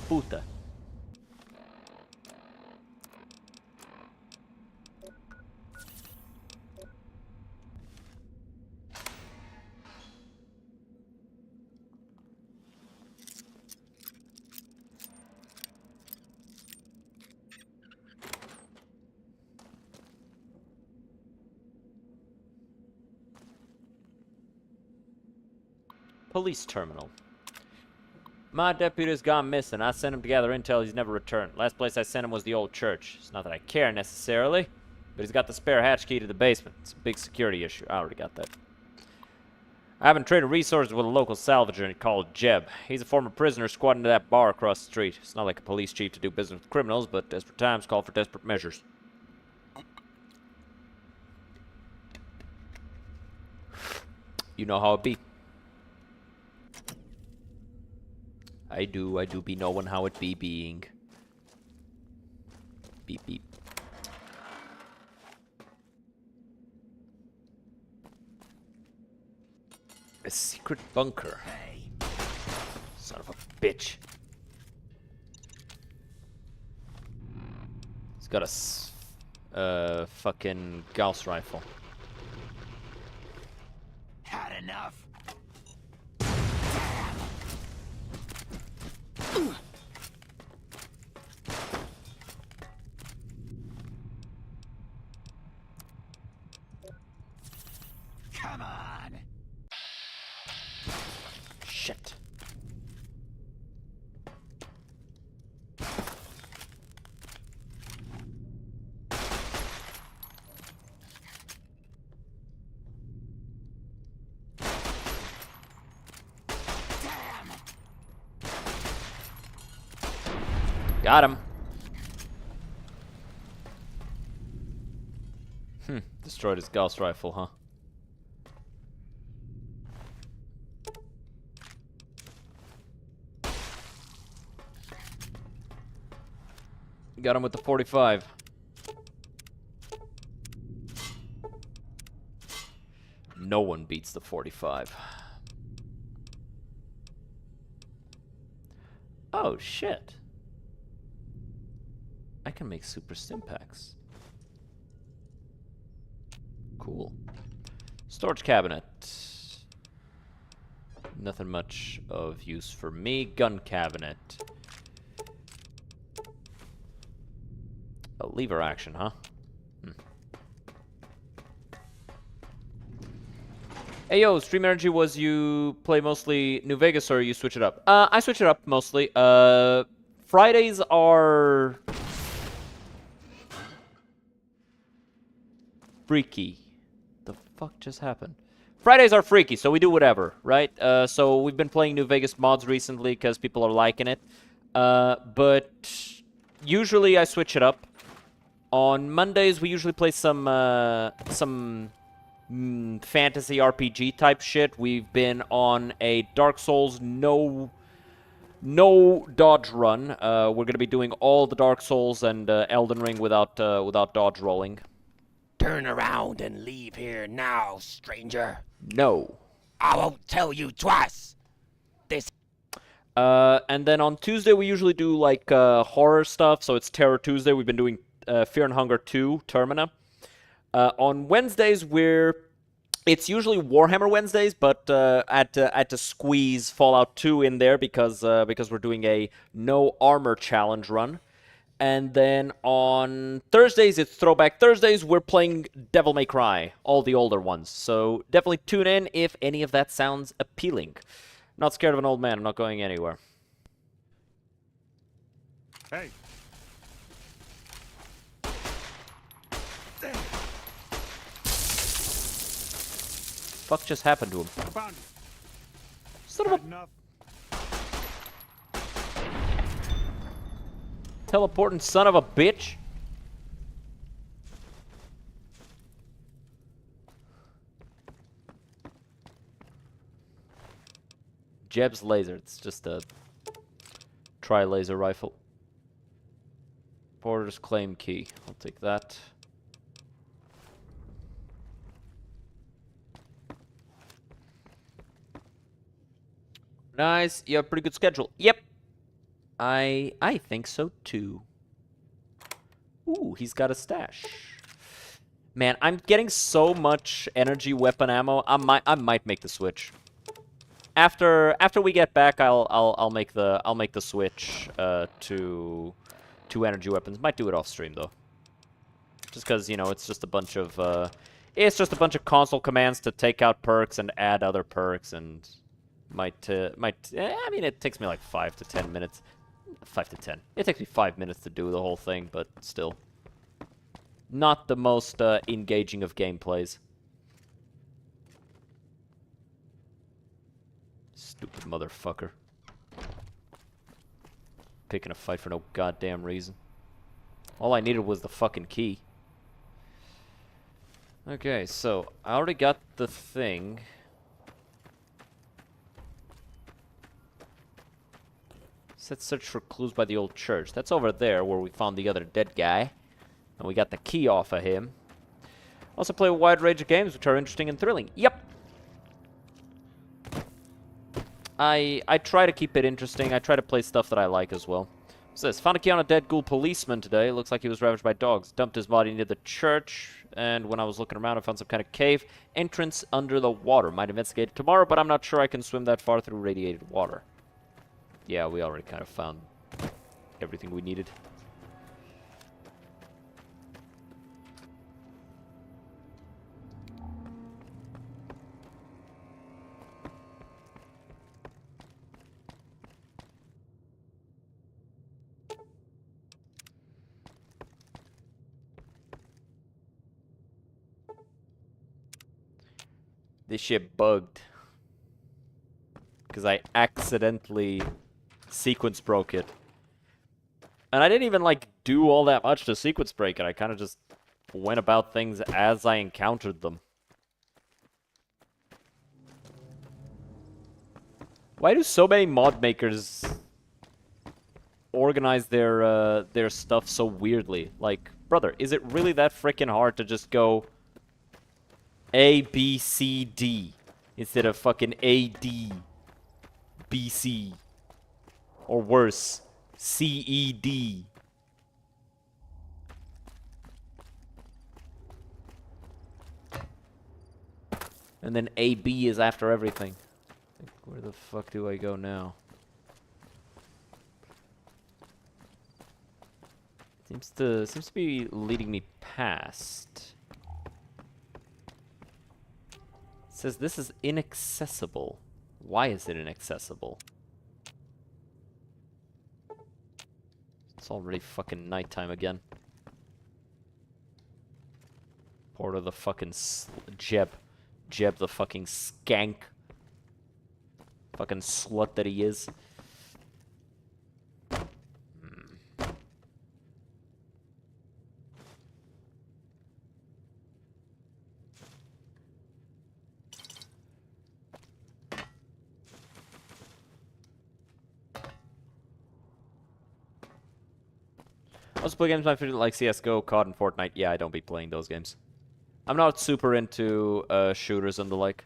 Puta. Police terminal. My deputy's gone missing. I sent him to gather intel. He's never returned. Last place I sent him was the old church. It's not that I care necessarily, but he's got the spare hatch key to the basement. It's a big security issue. I already got that. I've been trading resources with a local salvager called Jeb. He's a former prisoner squatting into that bar across the street. It's not like a police chief to do business with criminals, but desperate times call for desperate measures. You know how it be. I do be knowing how it be being. Beep, beep. A secret bunker. Son of a bitch. He's got a fucking Gauss rifle. Had enough. Come on. Shit. Got him. Destroyed his Gauss rifle, huh? Got him with the 45. No one beats the 45. Oh, shit. I can make super stimpaks. Cool. Storage cabinet. Nothing much of use for me. Gun cabinet. A lever action, huh? Hey yo, Stream Energy, was you play mostly New Vegas or you switch it up? I switch it up mostly. Fridays are freaky. The fuck just happened? Fridays are freaky, so we do whatever, right? So we've been playing New Vegas mods recently because people are liking it. But usually I switch it up. On Mondays we usually play some fantasy RPG type shit. We've been on a Dark Souls no dodge run. We're gonna be doing all the Dark Souls and Elden Ring without dodge rolling. Turn around and leave here now, stranger. No. I won't tell you twice. And then on Tuesday we usually do like horror stuff. So it's Terror Tuesday. We've been doing Fear and Hunger 2 Termina. On Wednesdays it's usually Warhammer Wednesdays, but I had to squeeze Fallout 2 in there because we're doing a no armor challenge run. And then on Thursdays, it's Throwback Thursdays. We're playing Devil May Cry, all the older ones. So definitely tune in if any of that sounds appealing. not scared of an old man. I'm not going anywhere. Hey. Fuck just happened to him? Found you. Son of a Enough. teleporting son of a bitch. Jeb's laser. It's just a tri-laser rifle. Porter's claim key. I'll take that. Nice. You have a pretty good schedule. Yep. I think so too. Ooh, he's got a stash. Man, I'm getting so much energy weapon ammo. I might make the switch. After we get back, I'll make the switch to energy weapons. Might do it off stream though. Just because, you know, it's just a bunch of console commands to take out perks and add other perks, and I mean, it takes me like 5 to 10 minutes. 5 to 10. It takes me 5 minutes to do the whole thing, but still. Not the most engaging of gameplays. Stupid motherfucker. Picking a fight for no goddamn reason. All I needed was the fucking key. Okay, so I already got the thing. Let's search for clues by the old church. That's over there where we found the other dead guy. And we got the key off of him. Also play a wide range of games which are interesting and thrilling. Yep! I try to keep it interesting. I try to play stuff that I like as well. What's this? Found a key on a dead ghoul policeman today. Looks like he was ravaged by dogs. Dumped his body near the church. And when I was looking around, I found some kind of cave. Entrance under the water. Might investigate it tomorrow, but I'm not sure I can swim that far through radiated water. Yeah, we already kind of found everything we needed. This shit bugged. Because I accidentally sequence broke it. And I didn't even, like, do all that much to sequence break it. I kind of just went about things as I encountered them. Why do so many mod makers organize their stuff so weirdly? Like, brother, is it really that freaking hard to just go A, B, C, D instead of fucking A, D, B, C? Or worse, C-E-D. And then A-B is after everything. Where the fuck do I go now? Seems to be leading me past. It says this is inaccessible. Why is it inaccessible? It's already fucking nighttime again. Porter the fucking Jeb the fucking skank. Fucking slut that he is. I also play games like CSGO, COD, and Fortnite. Yeah, I don't be playing those games. I'm not super into shooters and the like.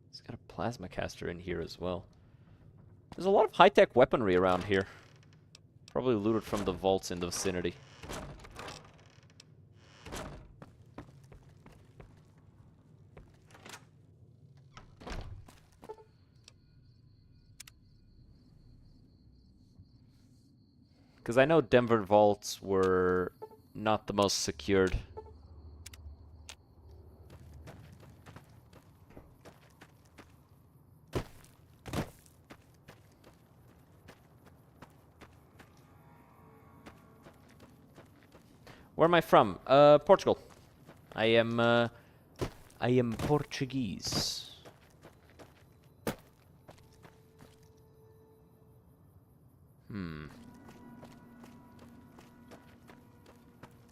It's got a plasma caster in here as well. There's a lot of high-tech weaponry around here. Probably looted from the vaults in the vicinity. Because I know Denver vaults were not the most secured. Where am I from? Portugal. I am Portuguese.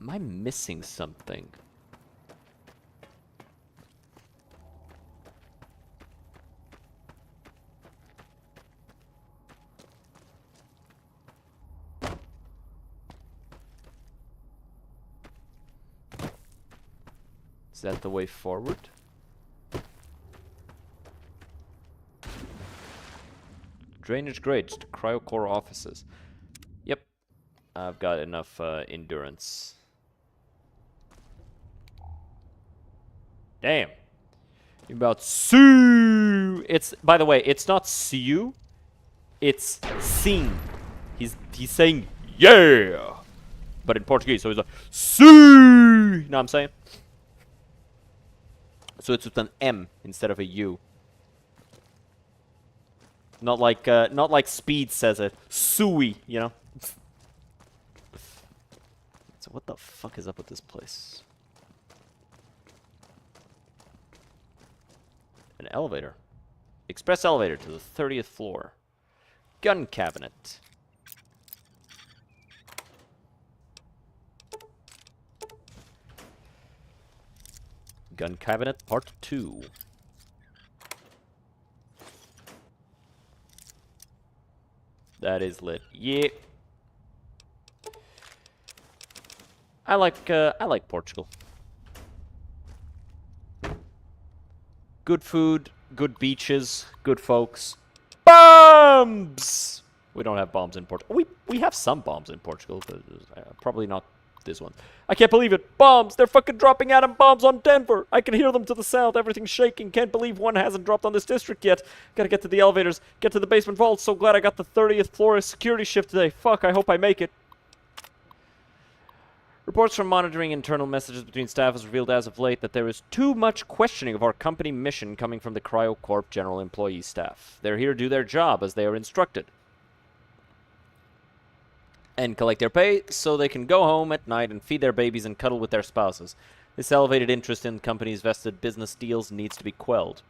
Am I missing something? Is that the way forward? Drainage grades to cryocore offices. Yep. I've got enough endurance. Damn. You about see? It's, by the way, it's not see you. It's sing. He's saying yeah. But in Portuguese, so he's like see. You know what I'm saying? So it's with an M instead of a U. Not like Speed says it. Sui, you know? So what the fuck is up with this place? An elevator. Express elevator to the 30th floor. Gun cabinet. Gun cabinet part 2. That is lit. Yeah. I like Portugal. Good food, good beaches, good folks. Bombs! We don't have bombs in Portugal. We have some bombs in Portugal, but probably not this one. I can't believe it. Bombs! They're fucking dropping atom bombs on Denver! I can hear them to the south. Everything's shaking. Can't believe one hasn't dropped on this district yet. Gotta get to the elevators. Get to the basement vault. So glad I got the 30th floor security shift today. Fuck, I hope I make it. Reports from monitoring internal messages between staff has revealed as of late that there is too much questioning of our company mission coming from the CryoCorp general employee staff. They're here to do their job as they are instructed and collect their pay so they can go home at night and feed their babies and cuddle with their spouses. This elevated interest in the company's vested business deals needs to be quelled.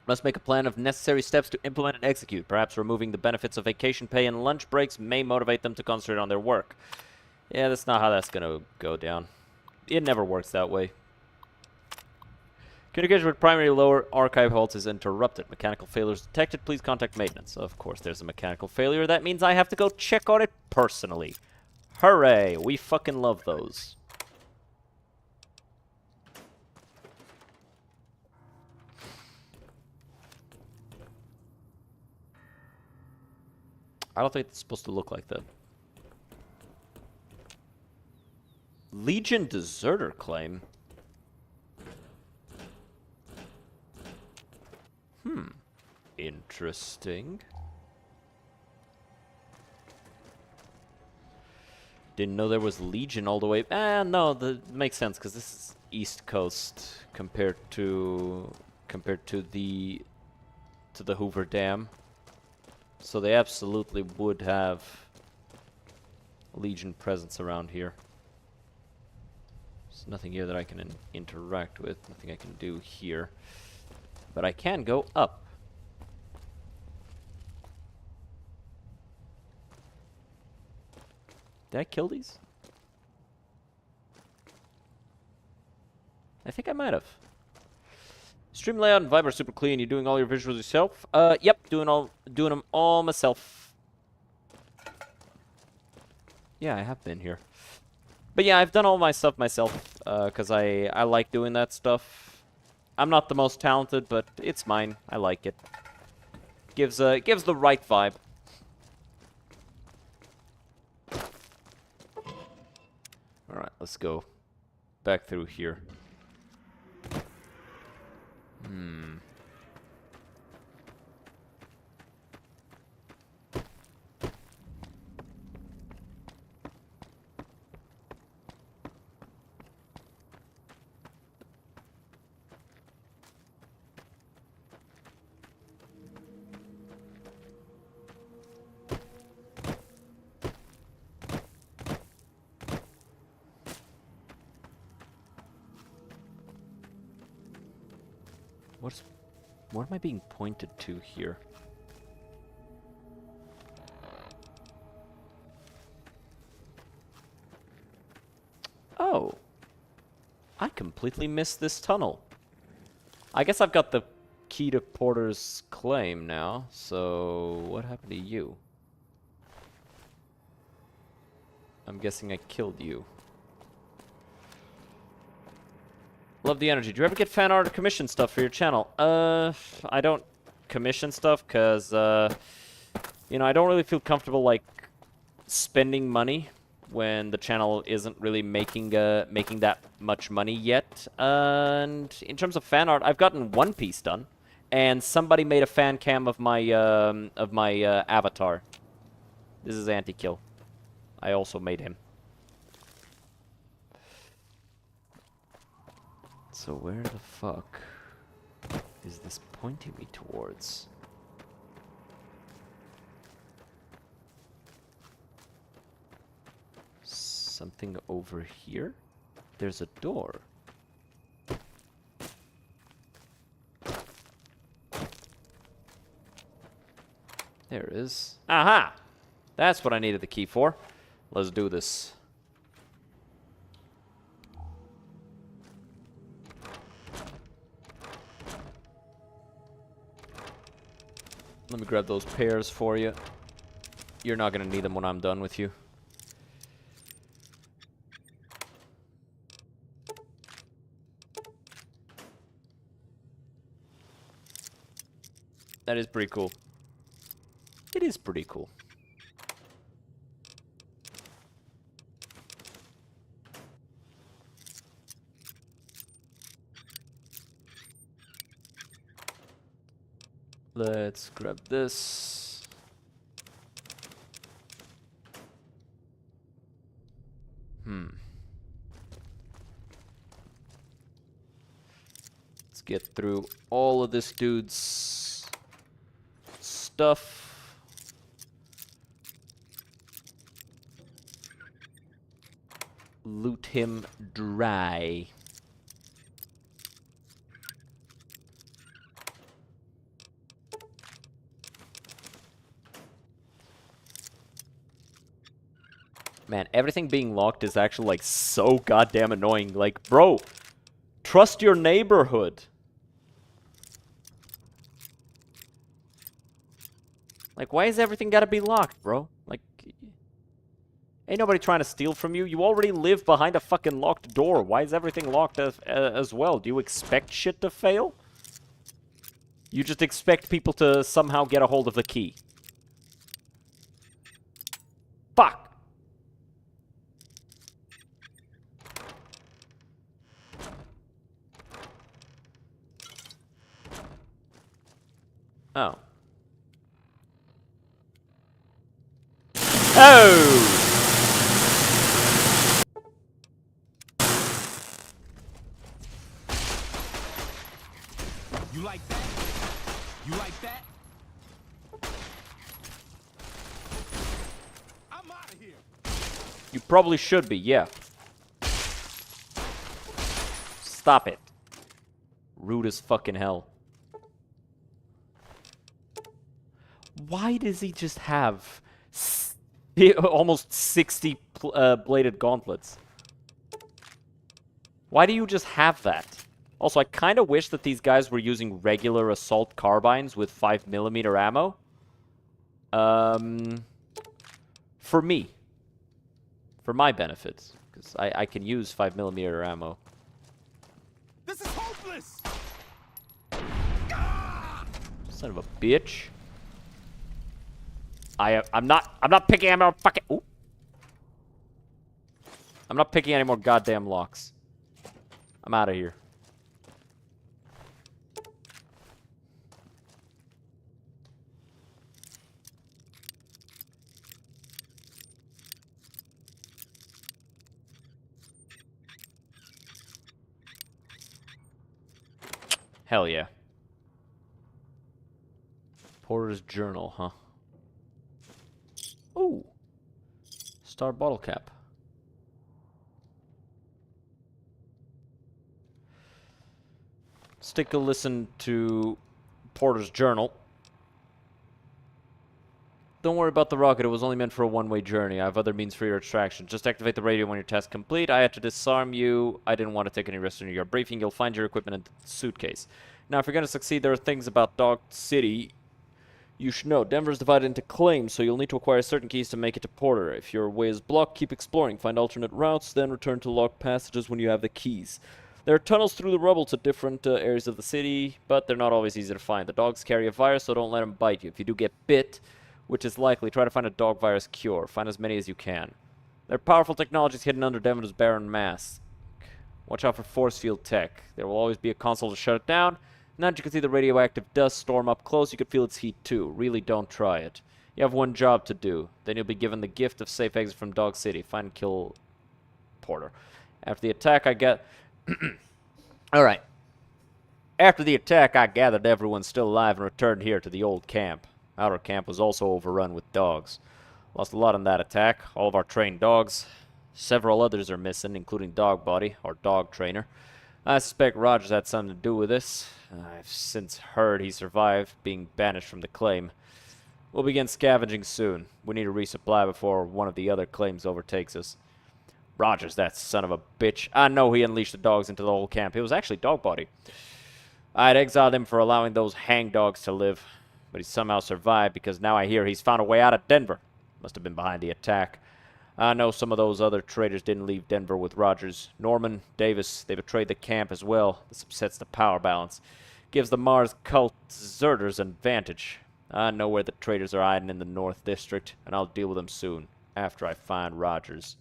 Must make a plan of necessary steps to implement and execute. Perhaps removing the benefits of vacation pay and lunch breaks may motivate them to concentrate on their work. Yeah, that's not how that's gonna go down. It never works that way. Communication with primary lower archive vaults is interrupted. Mechanical failures detected. Please contact maintenance. Of course, there's a mechanical failure. That means I have to go check on it personally. Hooray! We fucking love those. I don't think it's supposed to look like that. Legion deserter claim. Interesting. Didn't know there was Legion all the way. No, that makes sense because this is East Coast compared to the Hoover Dam. So they absolutely would have Legion presence around here. There's nothing here that I can interact with, nothing I can do here. But I can go up. Did I kill these? I think I might have. Stream layout and vibe are super clean. You doing all your visuals yourself? Yep, doing them all myself. Yeah, I have been here. But yeah, I've done all my stuff myself, because I like doing that stuff. I'm not the most talented, but it's mine. I like it. Gives the right vibe. Alright, let's go back through here. What am I being pointed to here? Oh. I completely missed this tunnel. I guess I've got the key to Porter's claim now, so what happened to you? I'm guessing I killed you. Love the energy. Do you ever get fan art or commission stuff for your channel? I don't commission stuff because, you know, I don't really feel comfortable, like, spending money when the channel isn't really making that much money yet. And in terms of fan art, I've gotten one piece done, and somebody made a fan cam of my avatar. This is Anti-Kill. I also made him. So where the fuck is this pointing me towards? Something over here? There's a door. There it is. Aha! That's what I needed the key for. Let's do this. Let me grab those pears for you. You're not gonna need them when I'm done with you. That is pretty cool. It is pretty cool. Let's grab this. Let's get through all of this dude's stuff. Loot him dry. Man, everything being locked is actually, like, so goddamn annoying. Like, bro, trust your neighborhood. Like, why is everything gotta be locked, bro? Like, ain't nobody trying to steal from you. You already live behind a fucking locked door. Why is everything locked as well? Do you expect shit to fail? You just expect people to somehow get a hold of the key. Fuck! Oh. Oh! You like that? You like that? I'm out of here. You probably should be, yeah. Stop it. Rude as fucking hell. Why does he just have almost 60 bladed gauntlets? Why do you just have that? Also, I kind of wish that these guys were using regular assault carbines with 5mm ammo. For me. For my benefit. Because I can use 5mm ammo. This is hopeless. Son of a bitch. I'm not picking any more fucking. Ooh. I'm not picking any more goddamn locks. I'm out of here. Hell yeah. Porter's journal, huh? Ooh. Star bottle cap. Let's take a listen to Porter's journal. Don't worry about the rocket. It was only meant for a one-way journey. I have other means for your extraction. Just activate the radio when your task complete. I had to disarm you. I didn't want to take any risks in your briefing. You'll find your equipment in the suitcase. Now, if you're going to succeed, there are things about Dog City you should know. Denver is divided into claims, so you'll need to acquire certain keys to make it to Porter. If your way is blocked, keep exploring. Find alternate routes, then return to locked passages when you have the keys. There are tunnels through the rubble to different areas of the city, but they're not always easy to find. The dogs carry a virus, so don't let them bite you. If you do get bit, which is likely, try to find a dog virus cure. Find as many as you can. There are powerful technologies hidden under Denver's barren mass. Watch out for force field tech. There will always be a console to shut it down. Now that you can see the radioactive dust storm up close, you can feel its heat too. Really don't try it. You have one job to do. Then you'll be given the gift of safe exit from Dog City. Find and kill Porter. After the attack, I get... Alright. After the attack, I gathered everyone still alive and returned here to the old camp. Outer camp was also overrun with dogs. Lost a lot in that attack. All of our trained dogs. Several others are missing, including Dog Body, our dog trainer. I suspect Rogers had something to do with this. I've since heard he survived being banished from the claim. We'll begin scavenging soon. We need to resupply before one of the other claims overtakes us. Rogers, that son of a bitch. I know he unleashed the dogs into the whole camp. It was actually Dog Body. I had exiled him for allowing those hang dogs to live, but he somehow survived because now I hear he's found a way out of Denver. Must have been behind the attack. I know some of those other traitors didn't leave Denver with Rogers. Norman, Davis, they betrayed the camp as well. This upsets the power balance. Gives the Mars cult deserters an advantage. I know where the traitors are hiding in the North District, and I'll deal with them soon, after I find Rogers.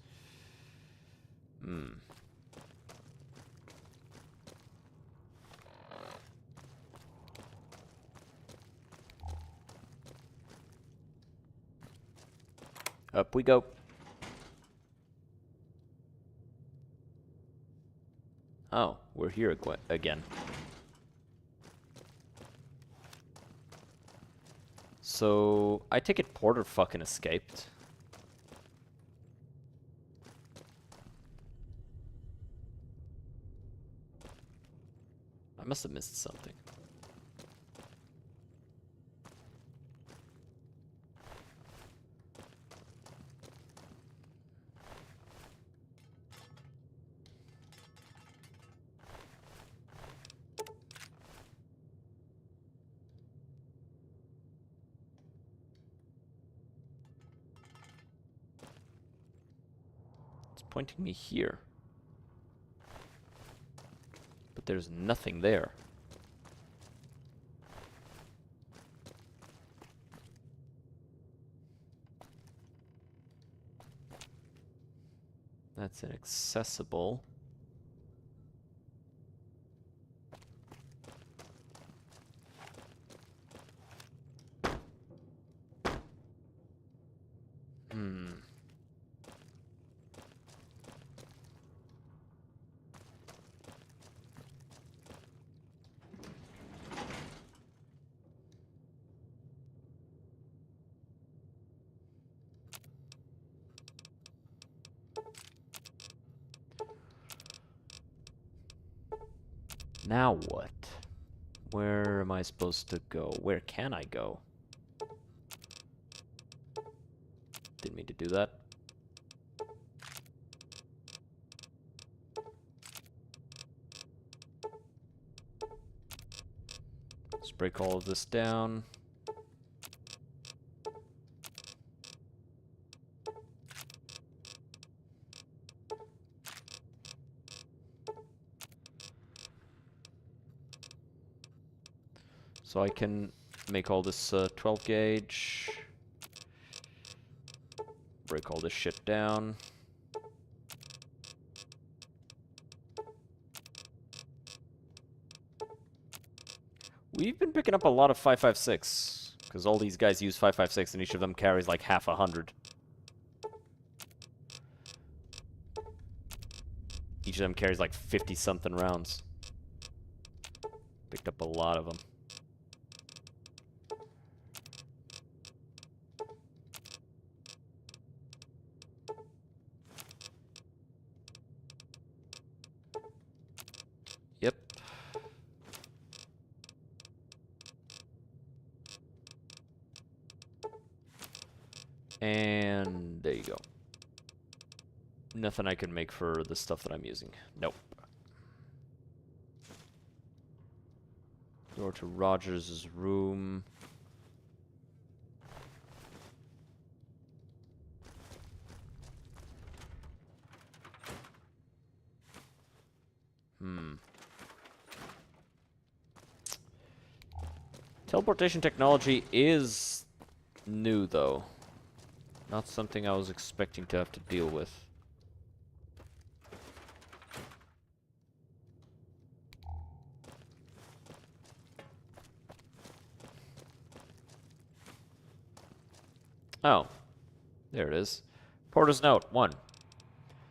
Up we go. Oh, we're here again. So, I take it Porter fucking escaped. I must have missed something. Pointing me here. But there's nothing there. That's inaccessible. Now what? Where am I supposed to go? Where can I go? Didn't mean to do that. Let's break all of this down. So I can make all this 12 gauge. Break all this shit down. We've been picking up a lot of 5.56 because all these guys use 5.56 and each of them carries like half 100. Each of them carries like 50 something rounds. Picked up a lot of them. Yep. And there you go. Nothing I can make for the stuff that I'm using. Nope. Door to Rogers' room. Teleportation technology is new, though. Not something I was expecting to have to deal with. Oh. There it is. Porter's note, 1.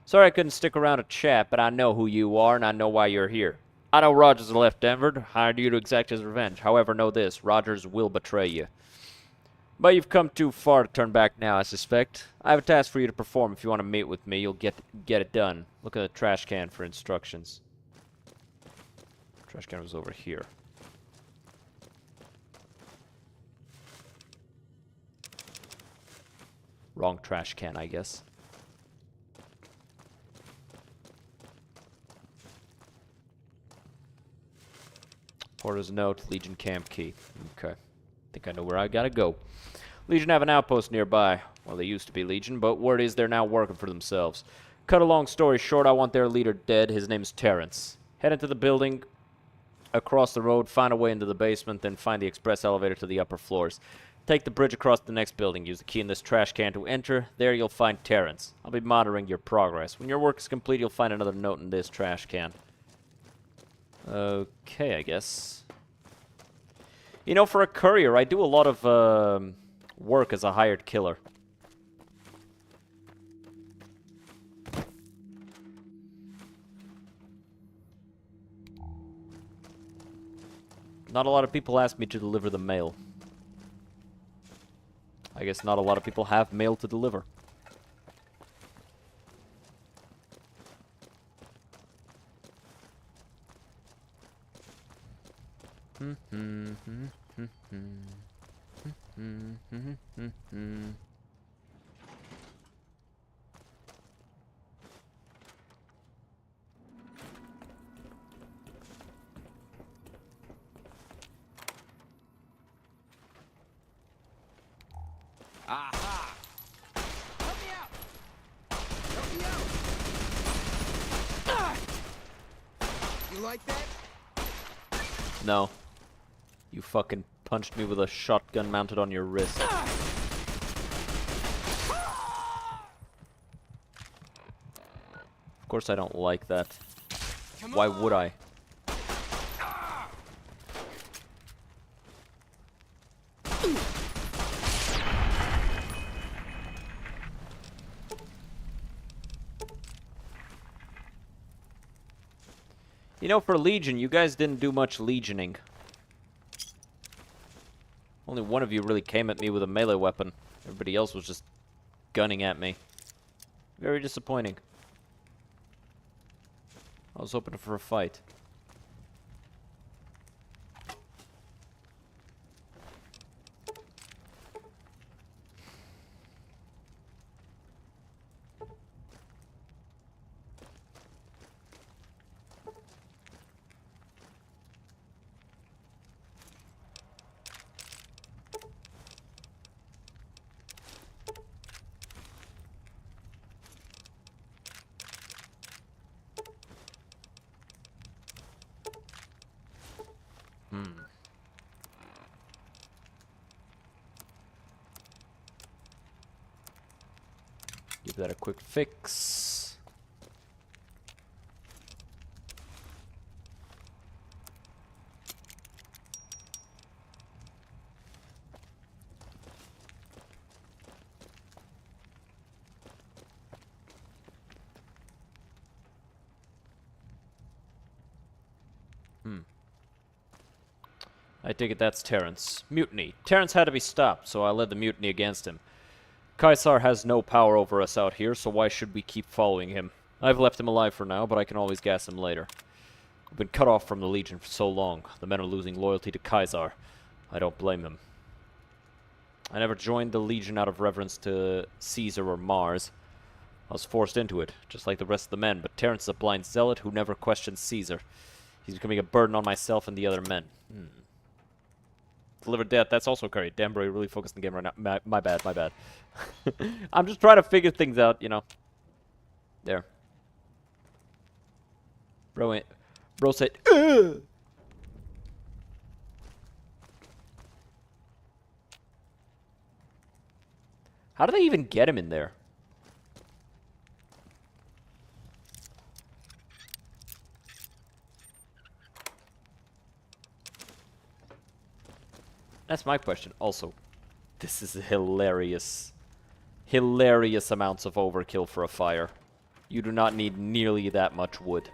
Sorry I couldn't stick around to chat, but I know who you are, and I know why you're here. I know Rogers has left Denver, hired you to exact his revenge. However, know this, Rogers will betray you. But you've come too far to turn back now, I suspect. I have a task for you to perform. If you want to meet with me, you'll get it done. Look at the trash can for instructions. Trash can was over here. Wrong trash can, I guess. Porter's note, Legion camp key. Okay. Think I know where I gotta go. Legion have an outpost nearby. Well, they used to be Legion, but word is they're now working for themselves. Cut a long story short, I want their leader dead. His name is Terrence. Head into the building, across the road, find a way into the basement, then find the express elevator to the upper floors. Take the bridge across the next building. Use the key in this trash can to enter. There you'll find Terrence. I'll be monitoring your progress. When your work is complete, you'll find another note in this trash can. Okay, I guess. You know, for a courier, I do a lot of work as a hired killer. Not a lot of people ask me to deliver the mail. I guess not a lot of people have mail to deliver. Aha! Help me out! Help me out! Ah! You like that? No. You fucking punched me with a shotgun mounted on your wrist. Of course I don't like that. Why would I? You know, for Legion, you guys didn't do much legioning. Only one of you really came at me with a melee weapon. Everybody else was just gunning at me. Very disappointing. I was hoping for a fight. Give that a quick fix. I take it that's Terrence. Mutiny. Terrence had to be stopped, so I led the mutiny against him. Caesar has no power over us out here, so why should we keep following him? I've left him alive for now, but I can always gas him later. I've been cut off from the Legion for so long. The men are losing loyalty to Caesar. I don't blame them. I never joined the Legion out of reverence to Caesar or Mars. I was forced into it, just like the rest of the men, but Terrence is a blind zealot who never questions Caesar. He's becoming a burden on myself and the other men. Deliver death, that's also curry. Damn, bro, you're really focused on the game right now. My bad, my bad. I'm just trying to figure things out, you know. There. Bro said, ugh! How do they even get him in there? That's my question. Also, this is hilarious. Hilarious amounts of overkill for a fire. You do not need nearly that much wood.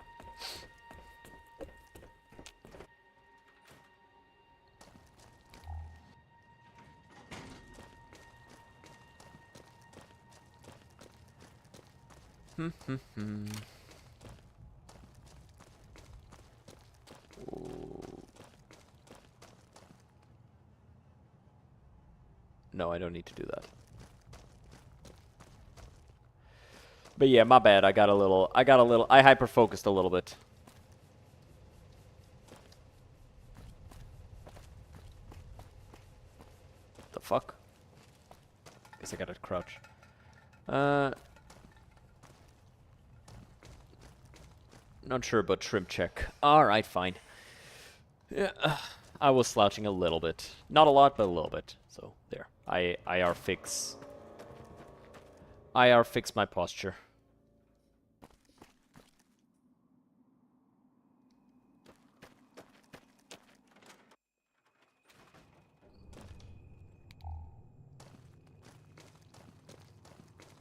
No, I don't need to do that. But yeah, my bad. I hyper-focused a little bit. The fuck? Guess I gotta crouch. Not sure about trim check. Alright, fine. Yeah, I was slouching a little bit. Not a lot, but a little bit. So, there. IR fix my posture.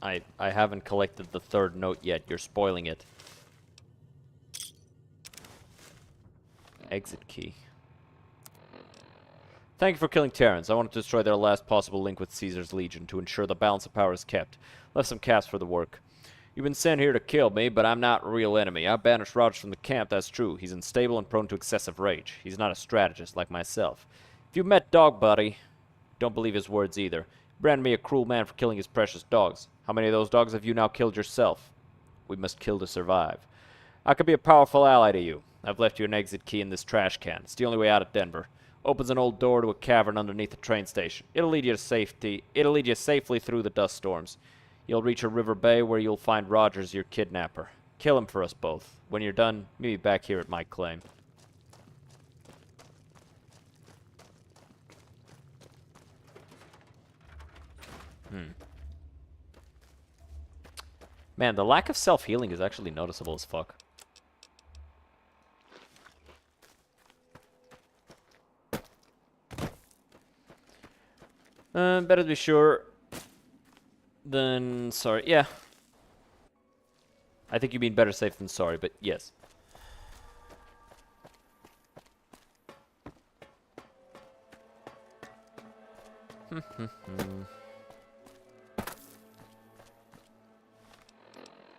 I haven't collected the third note yet. You're spoiling it. Exit key. Thank you for killing Terrans. I wanted to destroy their last possible link with Caesar's Legion to ensure the balance of power is kept. Left some caps for the work. You've been sent here to kill me, but I'm not a real enemy. I banished Rogers from the camp, that's true. He's unstable and prone to excessive rage. He's not a strategist like myself. If you've met Dog Buddy, don't believe his words either. He branded me a cruel man for killing his precious dogs. How many of those dogs have you now killed yourself? We must kill to survive. I could be a powerful ally to you. I've left you an exit key in this trash can. It's the only way out of Denver. Opens an old door to a cavern underneath the train station. It'll lead you to safety. It'll lead you safely through the dust storms. You'll reach a river bay where you'll find Rogers, your kidnapper. Kill him for us both. When you're done, meet me back here at my claim. Man, the lack of self-healing is actually noticeable as fuck. Better to be sure than sorry. Yeah. I think you mean better safe than sorry, but yes.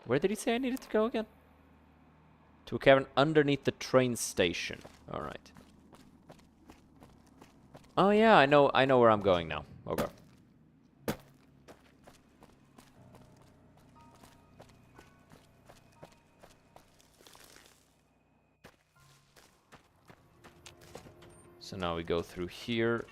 Where did he say I needed to go again? To a cavern underneath the train station. Alright. Oh yeah, I know where I'm going now. Okay. So now we go through here.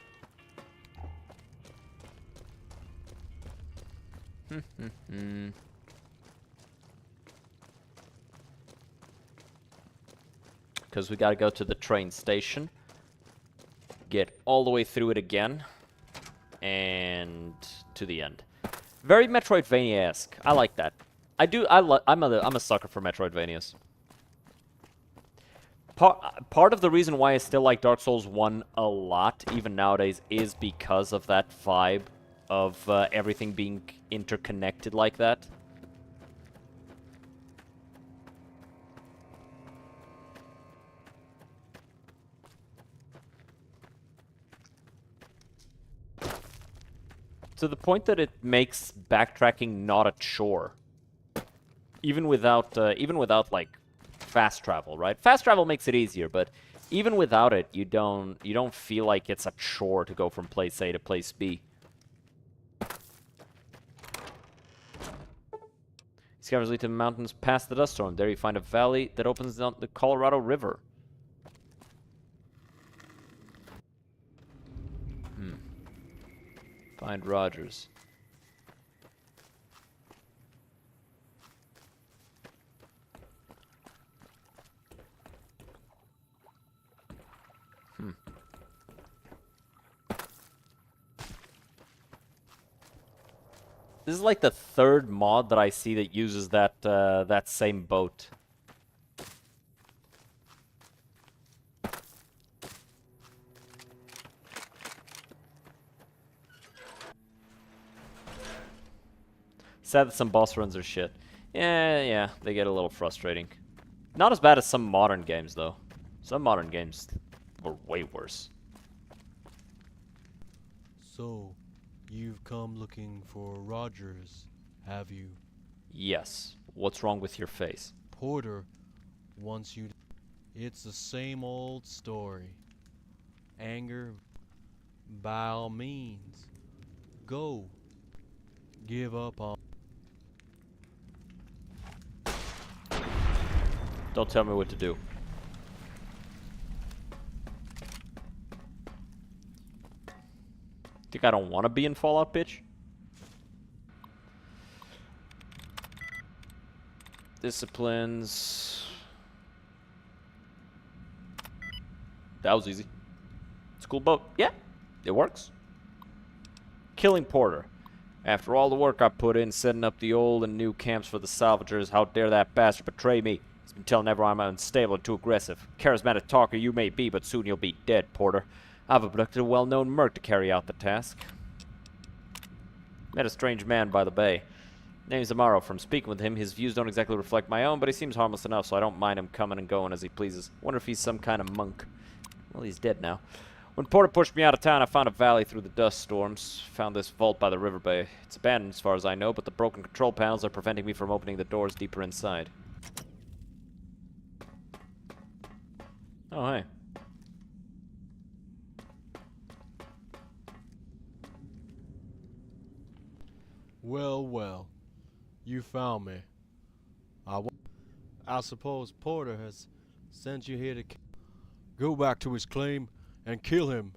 Because we gotta go to the train station. Get all the way through it again. And to the end. Very Metroidvania-esque. I like that. I'm a sucker for Metroidvanias. Part of the reason why I still like Dark Souls 1 a lot, even nowadays, is because of that vibe of everything being interconnected like that. To the point that it makes backtracking not a chore. Even without like fast travel, right? Fast travel makes it easier, but even without it, you don't feel like it's a chore to go from place A to place B. Scaveners lead to the mountains past the dust storm. There you find a valley that opens on the Colorado River. Find Rogers. This is like the third mod that I see that uses that that same boat. Sad that some boss runs are shit. Yeah, they get a little frustrating. Not as bad as some modern games, though. Some modern games were way worse. So, you've come looking for Rogers, have you? Yes. What's wrong with your face? Porter wants you to... It's the same old story. Anger, by all means. Go. Give up on... Don't tell me what to do. Think I don't want to be in Fallout, bitch? Disciplines. That was easy. School boat. Yeah, it works. Killing Porter. After all the work I put in setting up the old and new camps for the salvagers, how dare that bastard betray me? He's been telling everyone I'm unstable and too aggressive. Charismatic talker you may be, but soon you'll be dead, Porter. I've abducted a well-known merc to carry out the task. Met a strange man by the bay. Name's Amaro. From speaking with him, his views don't exactly reflect my own, but he seems harmless enough, so I don't mind him coming and going as he pleases. Wonder if he's some kind of monk. Well, he's dead now. When Porter pushed me out of town, I found a valley through the dust storms. Found this vault by the river bay. It's abandoned as far as I know, but the broken control panels are preventing me from opening the doors deeper inside. Oh, hey. Well, well. You found me. I suppose Porter has sent you here to... Go back to his claim and kill him.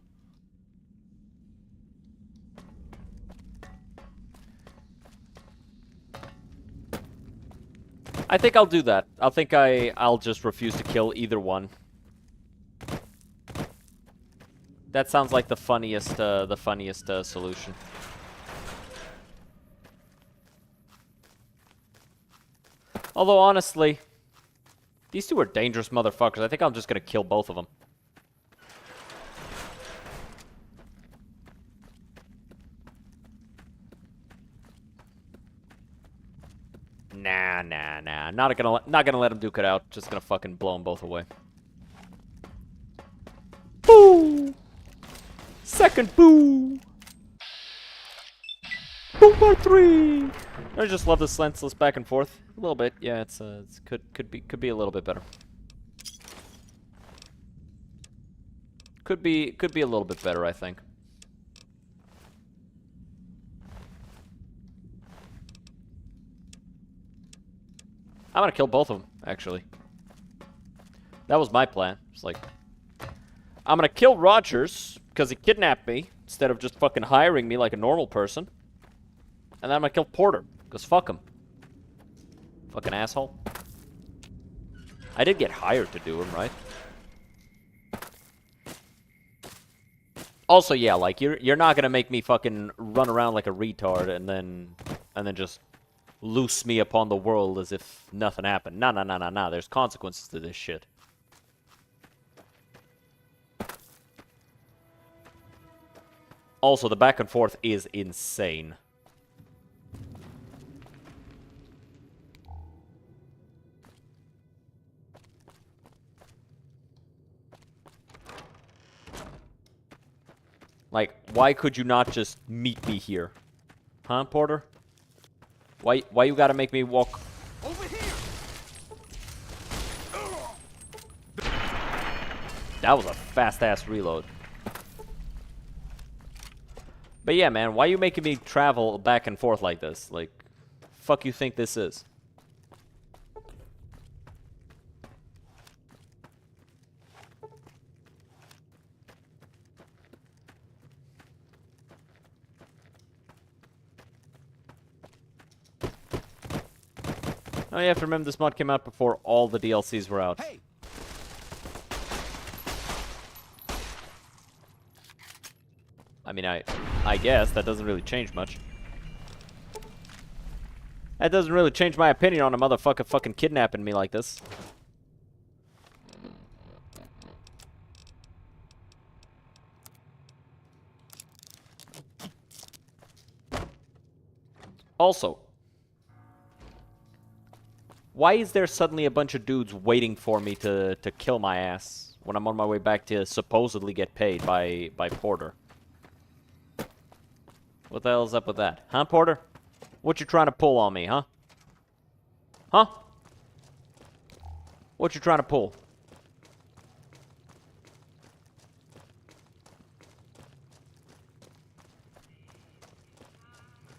I think I'll do that. I'll just refuse to kill either one. That sounds like the funniest solution. Although, honestly, these two are dangerous motherfuckers. I think I'm just gonna kill both of them. Nah. Not gonna let him duke it out. Just gonna fucking blow them both away. Boo! Second boo! Boo by 3! I just love the senseless back and forth. A little bit, yeah. It's could be a little bit better. Could be a little bit better, I think. I'm gonna kill both of them, actually. That was my plan. It's like, I'm gonna kill Rogers because he kidnapped me instead of just fucking hiring me like a normal person. And then I'm gonna kill Porter because fuck him. Fucking asshole. I did get hired to do him, right? Also, yeah, like you're not gonna make me fucking run around like a retard and then just loose me upon the world as if nothing happened. Nah. There's consequences to this shit. Also, the back and forth is insane. Like, why could you not just meet me here? Huh, Porter? Why you gotta make me walk? Over here. That was a fast-ass reload. But yeah, man, why you making me travel back and forth like this? Like, fuck you think this is? Oh, you have to remember this mod came out before all the DLCs were out. Hey, I mean, I guess that doesn't really change much. That doesn't really change my opinion on a motherfucker fucking kidnapping me like this. Also, why is there suddenly a bunch of dudes waiting for me to kill my ass when I'm on my way back to supposedly get paid by Porter? What the hell is up with that? Huh, Porter? What you trying to pull on me, huh? Huh? What you trying to pull?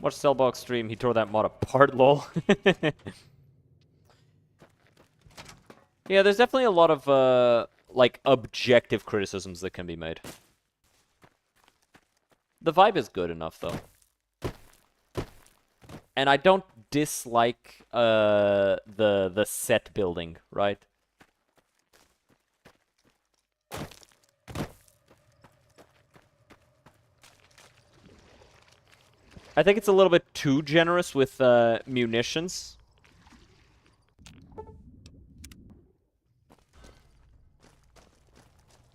Watch Cellbox stream, he tore that mod apart, lol. Yeah, there's definitely a lot of, like, objective criticisms that can be made. The vibe is good enough, though. And I don't dislike, the set building, right? I think it's a little bit too generous with, munitions.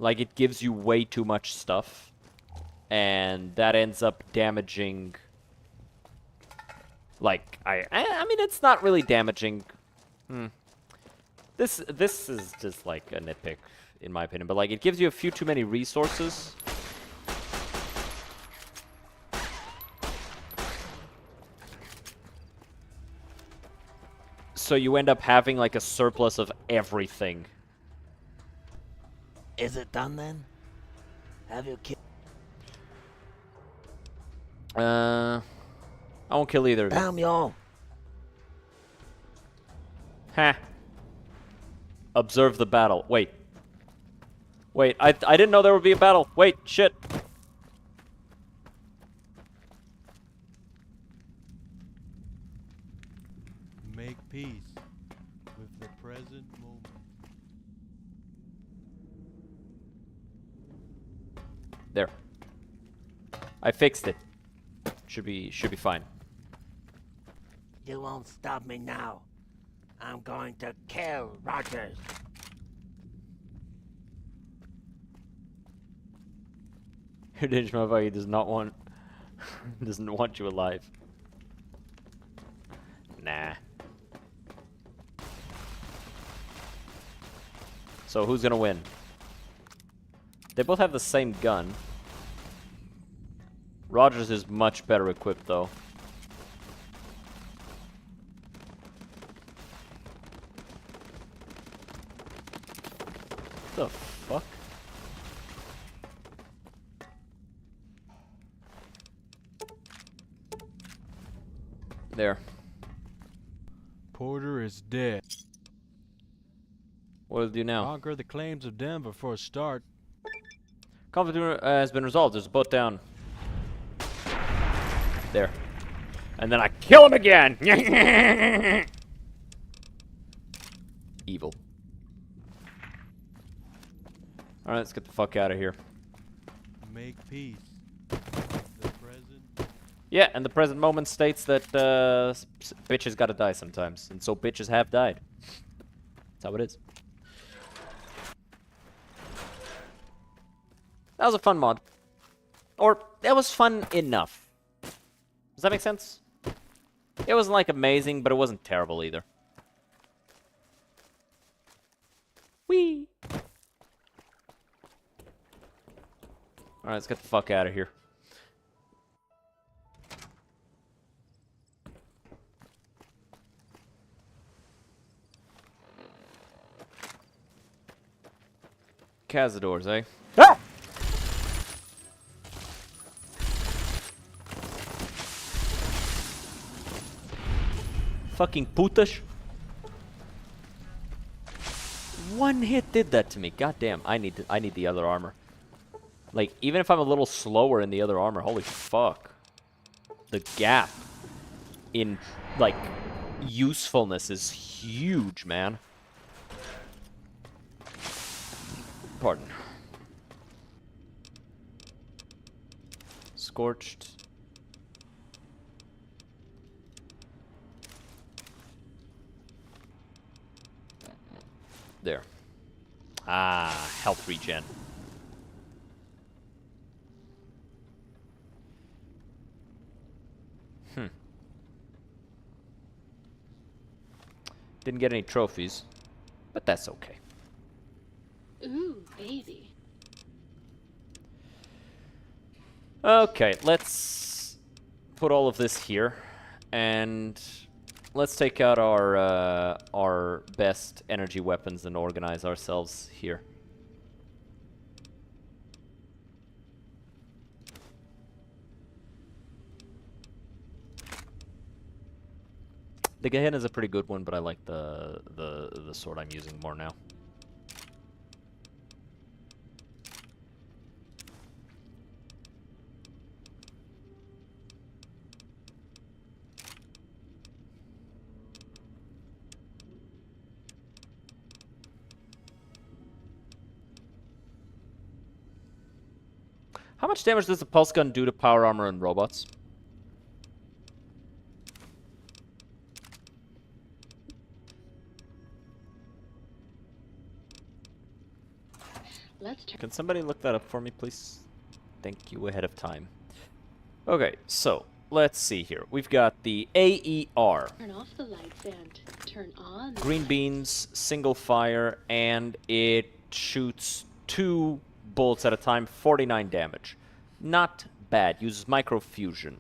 Like, it gives you way too much stuff. And that ends up damaging... Like, I mean, it's not really damaging. This is just, like, a nitpick, in my opinion. But, like, it gives you a few too many resources. So you end up having, like, a surplus of everything. Is it done then? Have you killed? I won't kill either of you. Damn y'all. Ha. Observe the battle. Wait. Wait, I didn't know there would be a battle. Wait, shit. Make peace with the present moment. There. I fixed it. Should be fine. You won't stop me now. I'm going to kill Rogers. Your Danish motherfucker does not want doesn't want you alive. Nah. So who's gonna win? They both have the same gun. Rogers is much better equipped, though. What the fuck? There. Porter is dead. What do we do now? Conquer the claims of Denver for a start. Conflict has been resolved. There's a boat down. There. And then I kill him again! Evil. Alright, let's get the fuck out of here. Make peace. The present. Yeah, and the present moment states that bitches gotta die sometimes. And so bitches have died. That's how it is. That was a fun mod. Or, that was fun enough. Does that make sense? It wasn't, like, amazing, but it wasn't terrible either. Whee! Alright, let's get the fuck out of here. Cazadors, eh? Ah! Fucking putas. One hit did that to me. God damn, I need the other armor. Like, even if I'm a little slower in the other armor, holy fuck. The gap in, like, usefulness is huge, man. Pardon. Scorched. There. Ah, health regen. Didn't get any trophies, but that's okay. Ooh, baby. Okay, let's put all of this here, and let's take out our best energy weapons and organize ourselves here. The Gehenna is a pretty good one, but I like the sword I'm using more now. How much damage does the pulse gun do to power armor and robots? Let's turn. Can somebody look that up for me, please? Thank you ahead of time. Okay, so let's see here. We've got the AER. Turn off the lights and turn on. Green beans, single fire, and it shoots 2 bullets at a time, 49 damage. Not bad. Uses microfusion.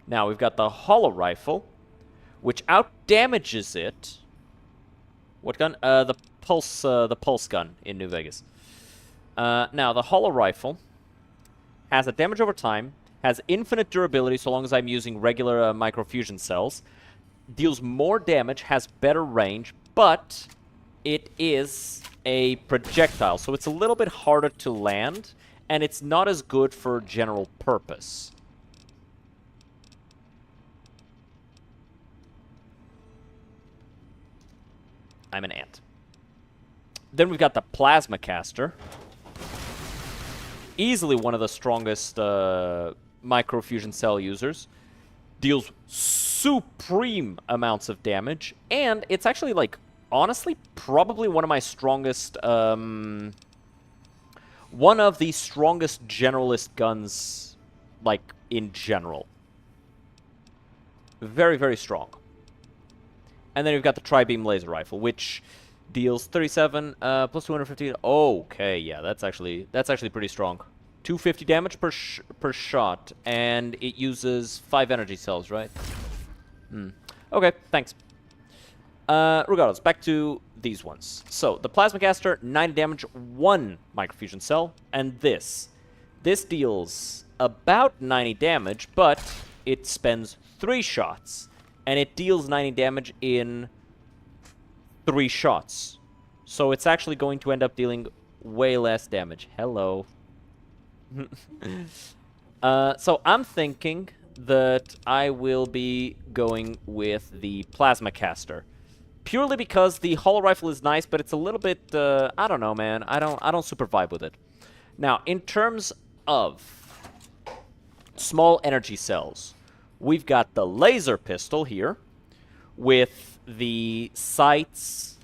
Now we've got the hollow rifle, which outdamages it. What gun? The pulse gun in New Vegas. Now the hollow rifle has a damage over time, has infinite durability so long as I'm using regular microfusion cells, deals more damage, has better range, but it is a projectile, so it's a little bit harder to land, and it's not as good for general purpose. I'm an ant. Then we've got the plasma caster. Easily one of the strongest microfusion cell users. Deals supreme amounts of damage, and it's actually, like, honestly, probably one of my strongest, one of the strongest generalist guns, like, in general. Very, very strong. And then you've got the tri-beam laser rifle, which deals 37 plus 250. Okay, yeah, that's actually pretty strong. 250 damage per shot, and it uses 5 energy cells, right? Okay, thanks. Regardless, back to these ones. So the plasma caster, 9 damage, 1 microfusion cell, and this deals about 90 damage, but it spends 3 shots. And it deals 90 damage in 3 shots. So it's actually going to end up dealing way less damage. Hello. So I'm thinking that I will be going with the plasma caster. Purely because the hollow rifle is nice, but it's a little bit, I don't know, man. I don't super vibe with it. Now, in terms of small energy cells, we've got the laser pistol here with the sights,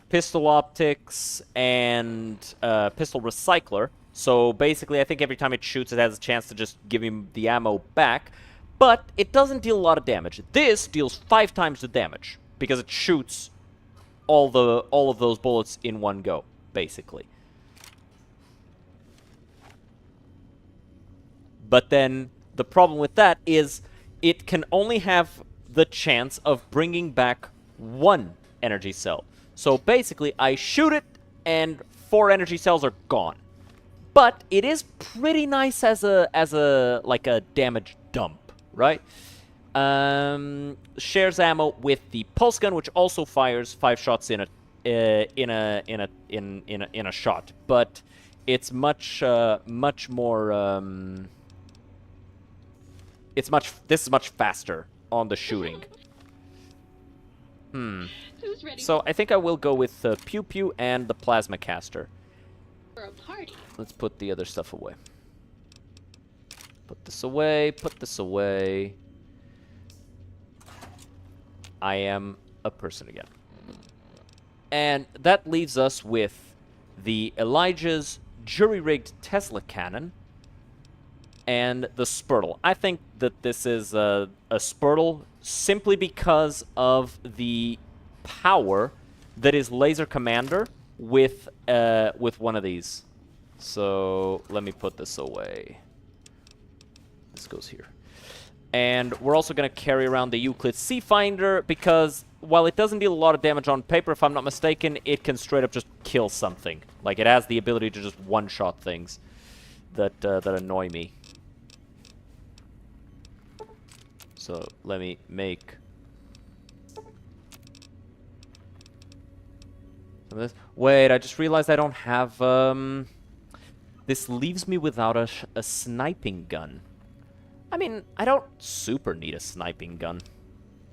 pistol optics, and pistol recycler. So basically, I think every time it shoots, it has a chance to just give him the ammo back. But it doesn't deal a lot of damage. This deals 5 times the damage because it shoots all of those bullets in one go, basically. But then the problem with that is it can only have the chance of bringing back 1 energy cell. So basically, I shoot it, and 4 energy cells are gone. But it is pretty nice as a like a damage dump, right? Shares ammo with the pulse gun, which also fires 5 shots in a shot, but it's much more This is much faster on the shooting. Who's ready So I think I will go with the Pew Pew and the Plasma Caster. for a party? Let's put the other stuff away. Put this away, put this away. I am a person again. And that leaves us with the Elijah's jury-rigged Tesla cannon and the Spurtle. I think that this is a Spurtle simply because of the power that is Laser Commander with one of these. So let me put this away. This goes here. And we're also going to carry around the Euclid Sea Finder because while it doesn't deal a lot of damage on paper, if I'm not mistaken, it can straight up just kill something. Like, it has the ability to just one-shot things that annoy me. So let me make some of this. Wait, I just realized I don't have... This leaves me without a sniping gun. I mean, I don't super need a sniping gun.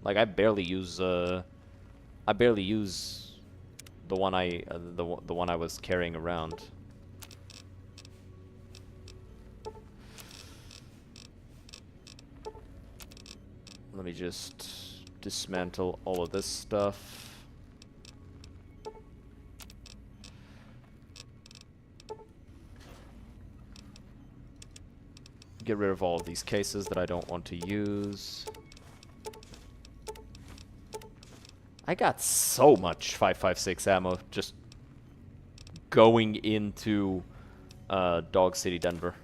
Like, I barely use the one the one I was carrying around. Let me just dismantle all of this stuff. Get rid of all of these cases that I don't want to use. I got so much 5.56 ammo just going into Dog City, Denver.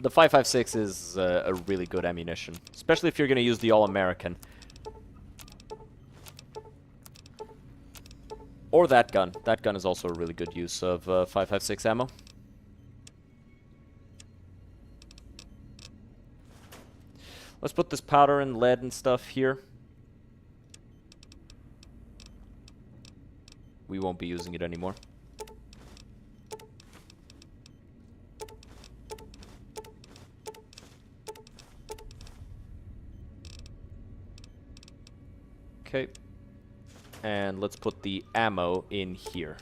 The 5.56 is a really good ammunition, especially if you're going to use the All-American. Or that gun. That gun is also a really good use of 5.56 ammo. Let's put this powder and lead and stuff here. We won't be using it anymore. Okay. And let's put the ammo in here.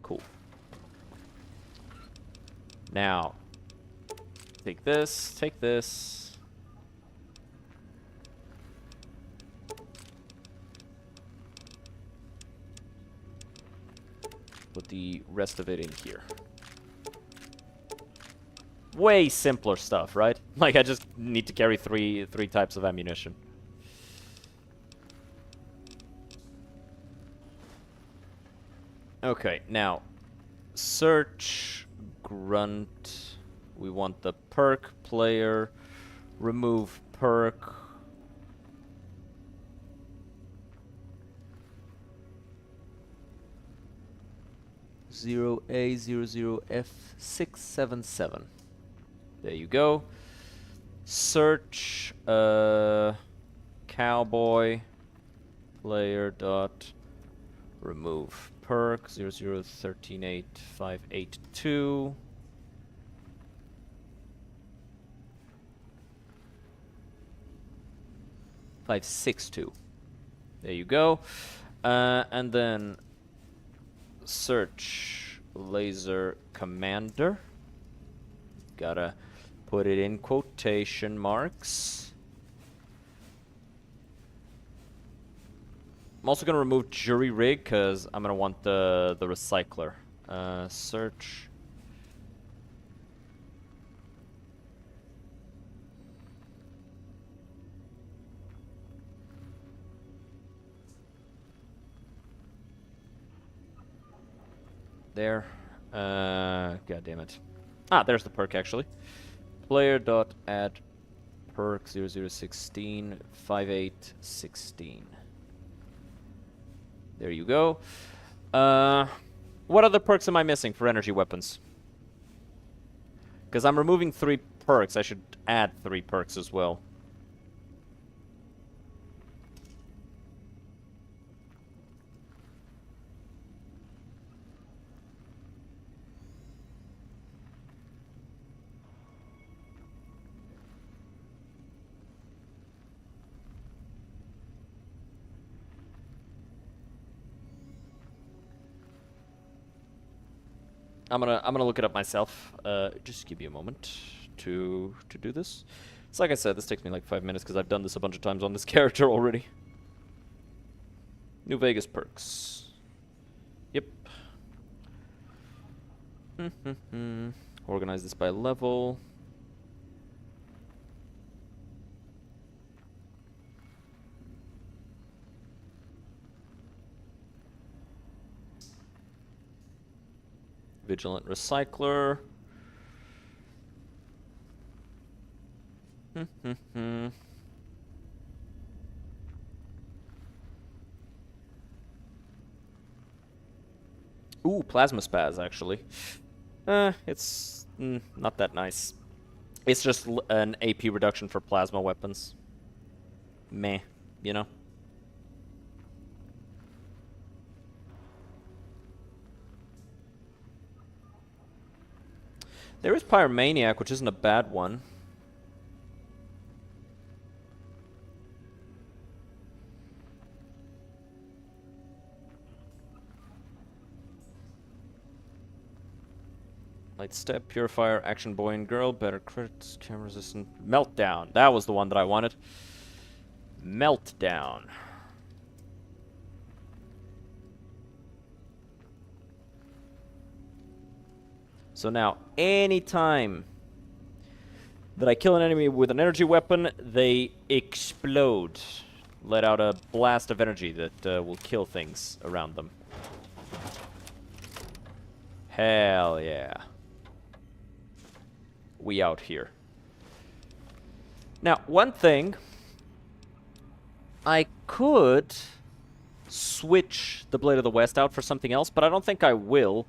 Cool. Now, take this, take this. Put the rest of it in here. Way simpler stuff, right? Like, I just need to carry three types of ammunition. Okay, now, search, grunt. We want the perk player. Remove perk. A00F677. There you go. Search cowboy player dot remove perk 0013582. .562. There you go. And then search laser commander. Gotta put it in quotation marks. I'm also gonna remove jury rig because I'm gonna want the recycler. Search. There. God damn it. Ah, there's the perk actually. Player.add perk 0016 5816. There you go. What other perks am I missing for energy weapons? Because I'm removing 3 perks. I should add 3 perks as well. I'm gonna look it up myself. Just give me a moment to do this. It's like I said, this takes me like 5 minutes because I've done this a bunch of times on this character already. New Vegas perks. Yep. Organize this by level. Vigilant Recycler. Ooh, Plasma Spaz, actually. It's not that nice. It's just an AP reduction for plasma weapons. Meh, you know? There is Pyromaniac, which isn't a bad one. Light Step, Purifier, Action Boy and Girl, Better Crits, Camera Resistant, Meltdown. That was the one that I wanted. Meltdown. So now, anytime that I kill an enemy with an energy weapon, they explode. Let out a blast of energy that will kill things around them. Hell yeah. We out here. Now, one thing, I could switch the Blade of the West out for something else, but I don't think I will.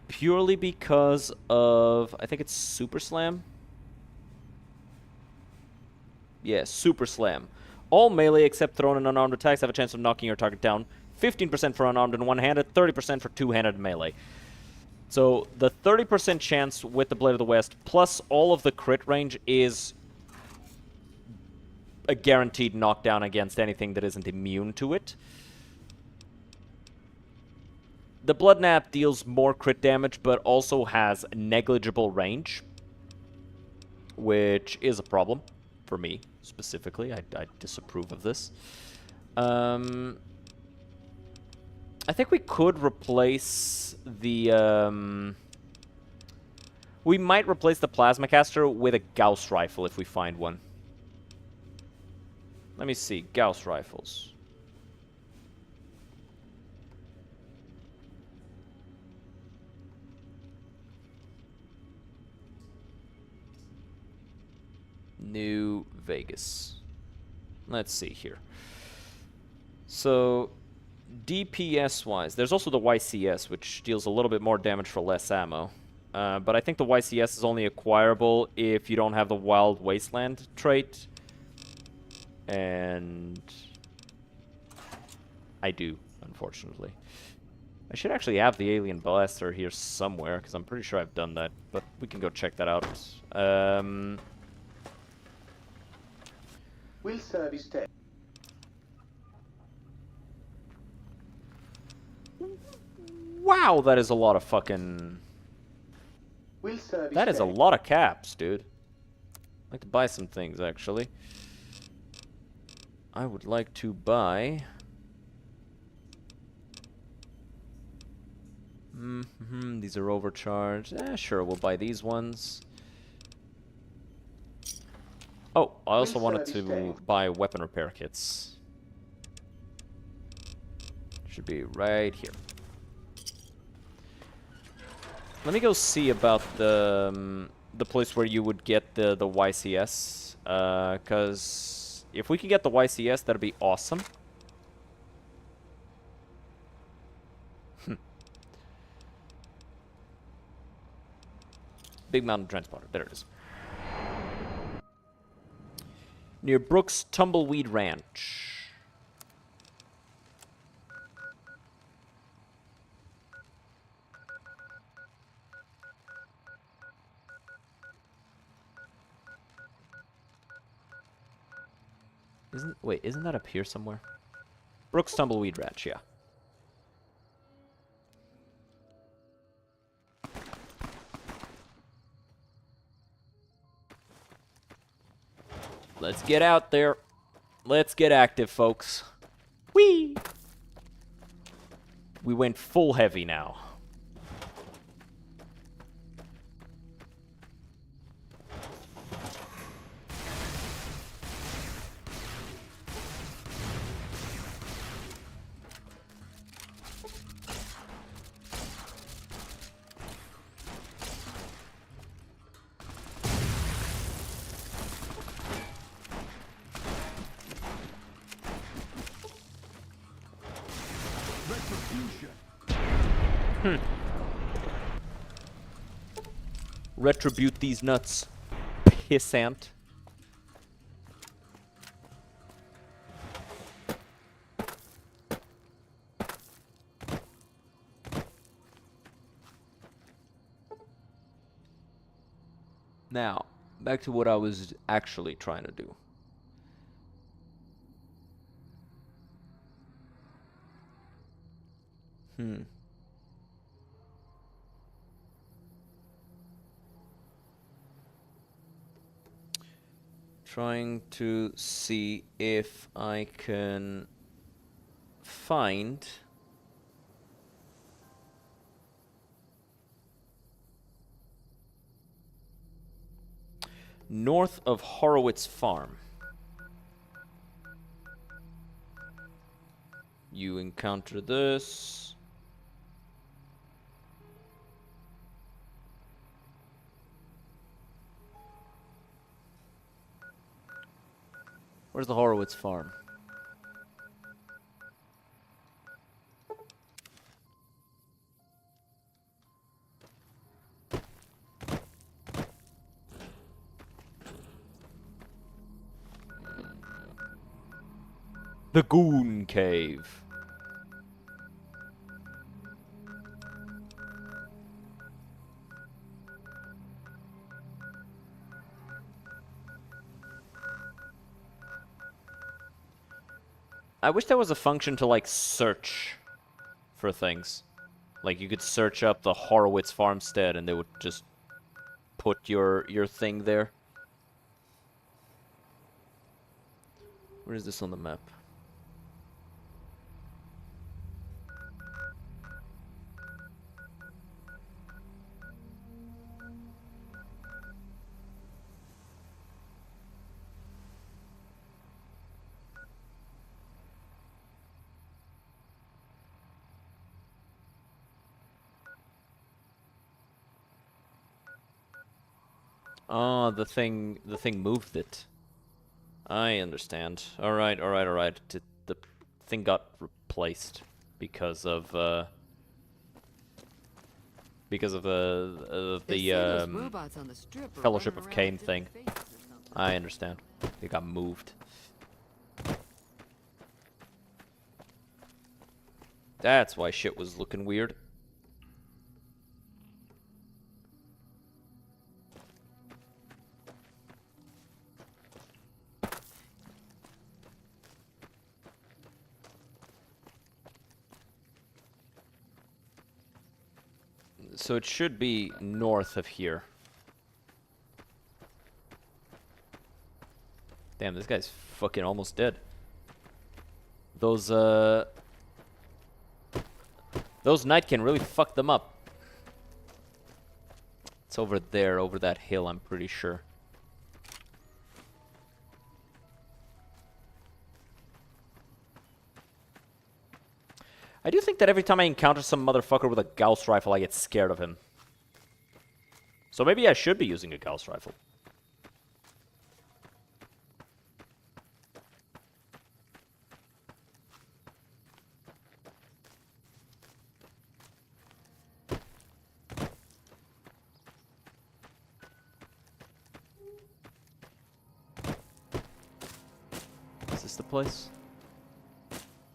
Purely because of, I think it's Super Slam? Yeah, Super Slam. All melee except thrown and unarmed attacks have a chance of knocking your target down. 15% for unarmed and one-handed, 30% for two-handed melee. So the 30% chance with the Blade of the West, plus all of the crit range, is a guaranteed knockdown against anything that isn't immune to it. The Blood Nap deals more crit damage, but also has negligible range, which is a problem for me, specifically. I disapprove of this. I think we could replace the, we might replace the Plasma Caster with a Gauss Rifle if we find one. Let me see. Gauss Rifles. New Vegas. Let's see here. So, DPS-wise, there's also the YCS, which deals a little bit more damage for less ammo. But I think the YCS is only acquirable if you don't have the Wild Wasteland trait. And I do, unfortunately. I should actually have the Alien Blaster here somewhere, because I'm pretty sure I've done that. But we can go check that out. Will service tech. Wow, that is a lot of fucking... Will service That is a tech. lot of caps, dude. I'd like to buy some things, actually. I would like to buy... these are overcharged. Sure, we'll buy these ones. Oh, I also wanted to buy weapon repair kits. Should be right here. Let me go see about the place where you would get the YCS, because if we can get the YCS, that'd be awesome. Big Mountain Transporter, there it is. Near Brooks Tumbleweed Ranch. Isn't that up here somewhere? Brooks Tumbleweed Ranch, yeah. Let's get out there. Let's get active, folks. Whee! We went full heavy now. Retribute these nuts, pissant. Now, back to what I was actually trying to do. Trying to see if I can find north of Horowitz Farm. You encounter this. Where's the Horowitz Farm? The Goon Cave. I wish there was a function to, like, search for things. Like, you could search up the Horowitz farmstead and they would just put your thing there. Where is this on the map? Oh, the thing moved it. I understand. Alright. The thing got replaced because of the Fellowship of Cain thing. I understand. It got moved. That's why shit was looking weird. So it should be north of here. Damn, this guy's fucking almost dead. Those night can really fuck them up. It's over there, over that hill, I'm pretty sure. I do think that every time I encounter some motherfucker with a Gauss rifle, I get scared of him. So maybe I should be using a Gauss rifle. Is this the place?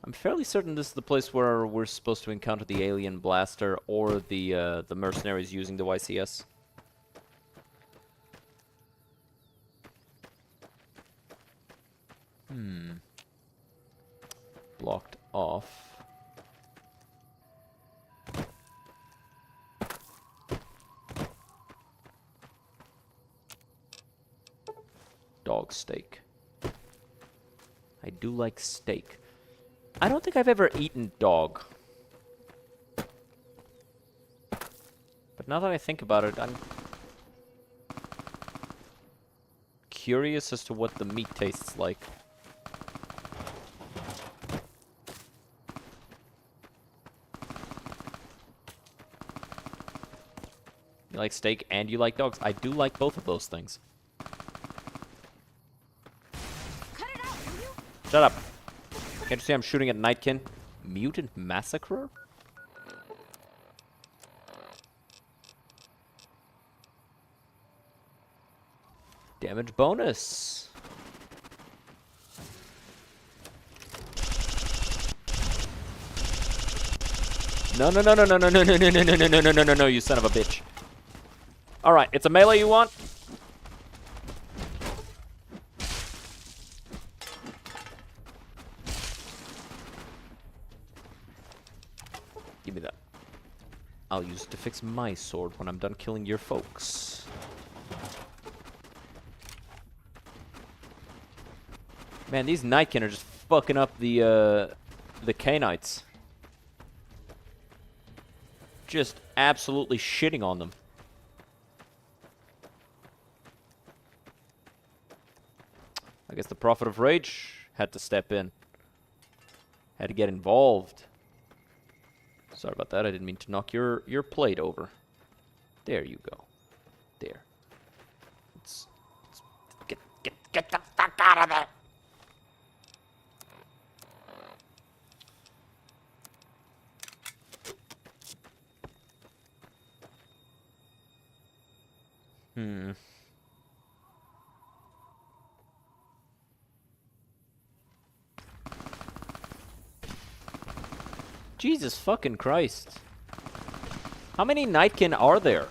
I'm fairly certain this is the place where we're supposed to encounter the alien blaster or the mercenaries using the YCS. Blocked off. Dog steak. I do like steak. I don't think I've ever eaten dog. But now that I think about it, I'm curious as to what the meat tastes like. You like steak and you like dogs. I do like both of those things. Cut it out, will you? Shut up. Can't you see I'm shooting at Nightkin? Mutant Massacrer? Damage bonus. No, no, no, no, no, no, no, no, no, no, no, no, no, no, no, no, no, you son of a bitch. Alright, it's a melee you want? Give me that. I'll use it to fix my sword when I'm done killing your folks. Man, these Nightkin are just fucking up the Canites. Just absolutely shitting on them. I guess the Prophet of Rage had to step in. Had to get involved. Sorry about that, I didn't mean to knock your plate over. There you go. There. Let's get the fuck out of there! Jesus fucking Christ. How many Nightkin are there?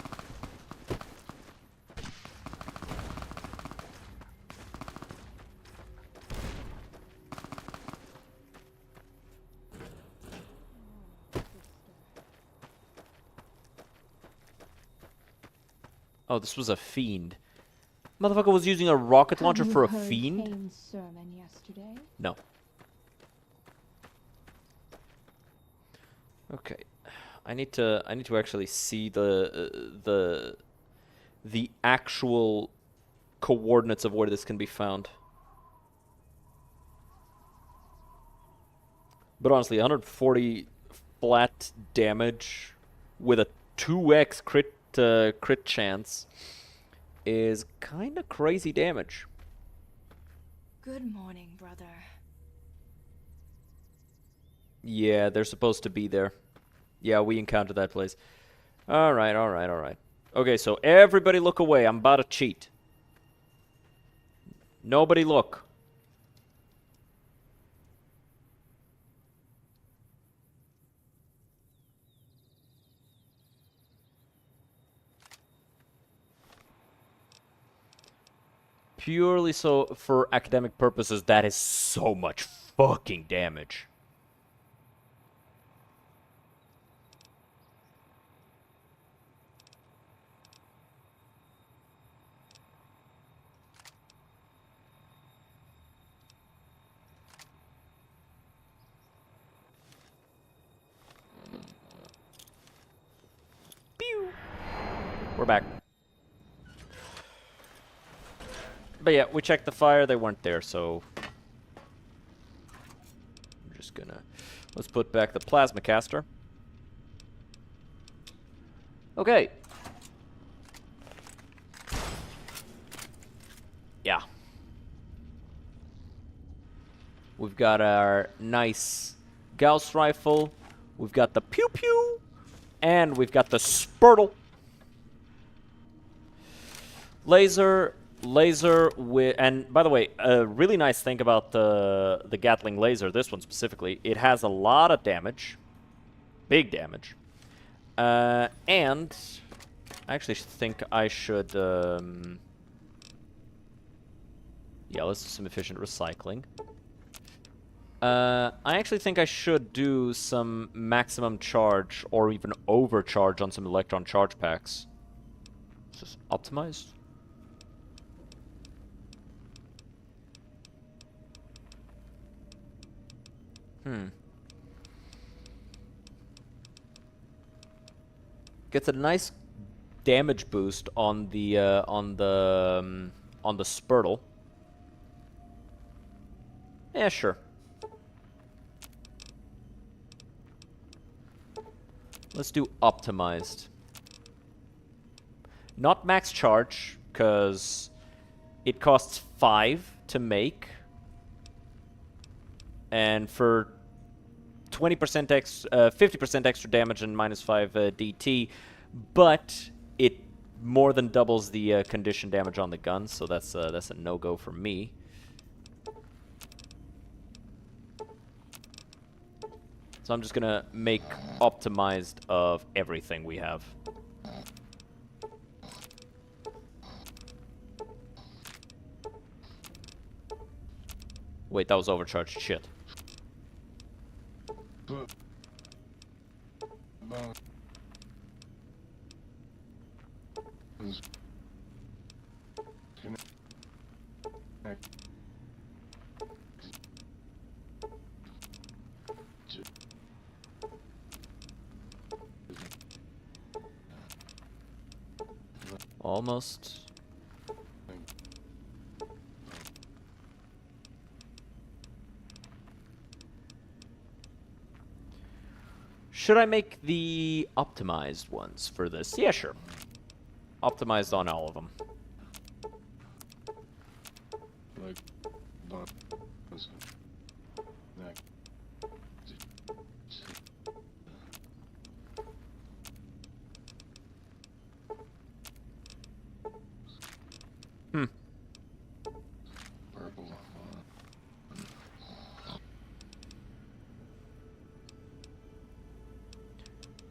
Oh, this was a fiend. Motherfucker was using a rocket launcher for a fiend? Cain's sermon yesterday? No. Okay. I need to actually see the actual coordinates of where this can be found. But honestly, 140 flat damage with a 2x crit chance is kind of crazy damage. Good morning, brother. Yeah, they're supposed to be there. Yeah, we encountered that place. Alright, alright, alright. Okay, so everybody look away. I'm about to cheat. Nobody look. Purely so for academic purposes, that is so much fucking damage. Pew! We're back. But yeah, we checked the fire, they weren't there, so I'm just gonna, let's put back the plasma caster. Okay. Yeah. We've got our nice Gauss rifle, we've got the pew pew, and we've got the spurtle. Laser with, and by the way, a really nice thing about the Gatling laser, this one specifically, it has a lot of damage, big damage, and I actually think I should, yeah, let's do some efficient recycling. I actually think I should do some maximum charge or even overcharge on some electron charge packs. Is this optimized? Gets a nice damage boost on the Spurtle. Yeah, sure. Let's do optimized. Not max charge, because it costs 5 to make. And for 20% 50% extra damage and -5 DT, but it more than doubles the condition damage on the gun, so that's a no-go for me. So I'm just gonna make optimized of everything we have. Wait, that was overcharged. Shit. Almost. Should I make the optimized ones for this? Yeah, sure. Optimized on all of them.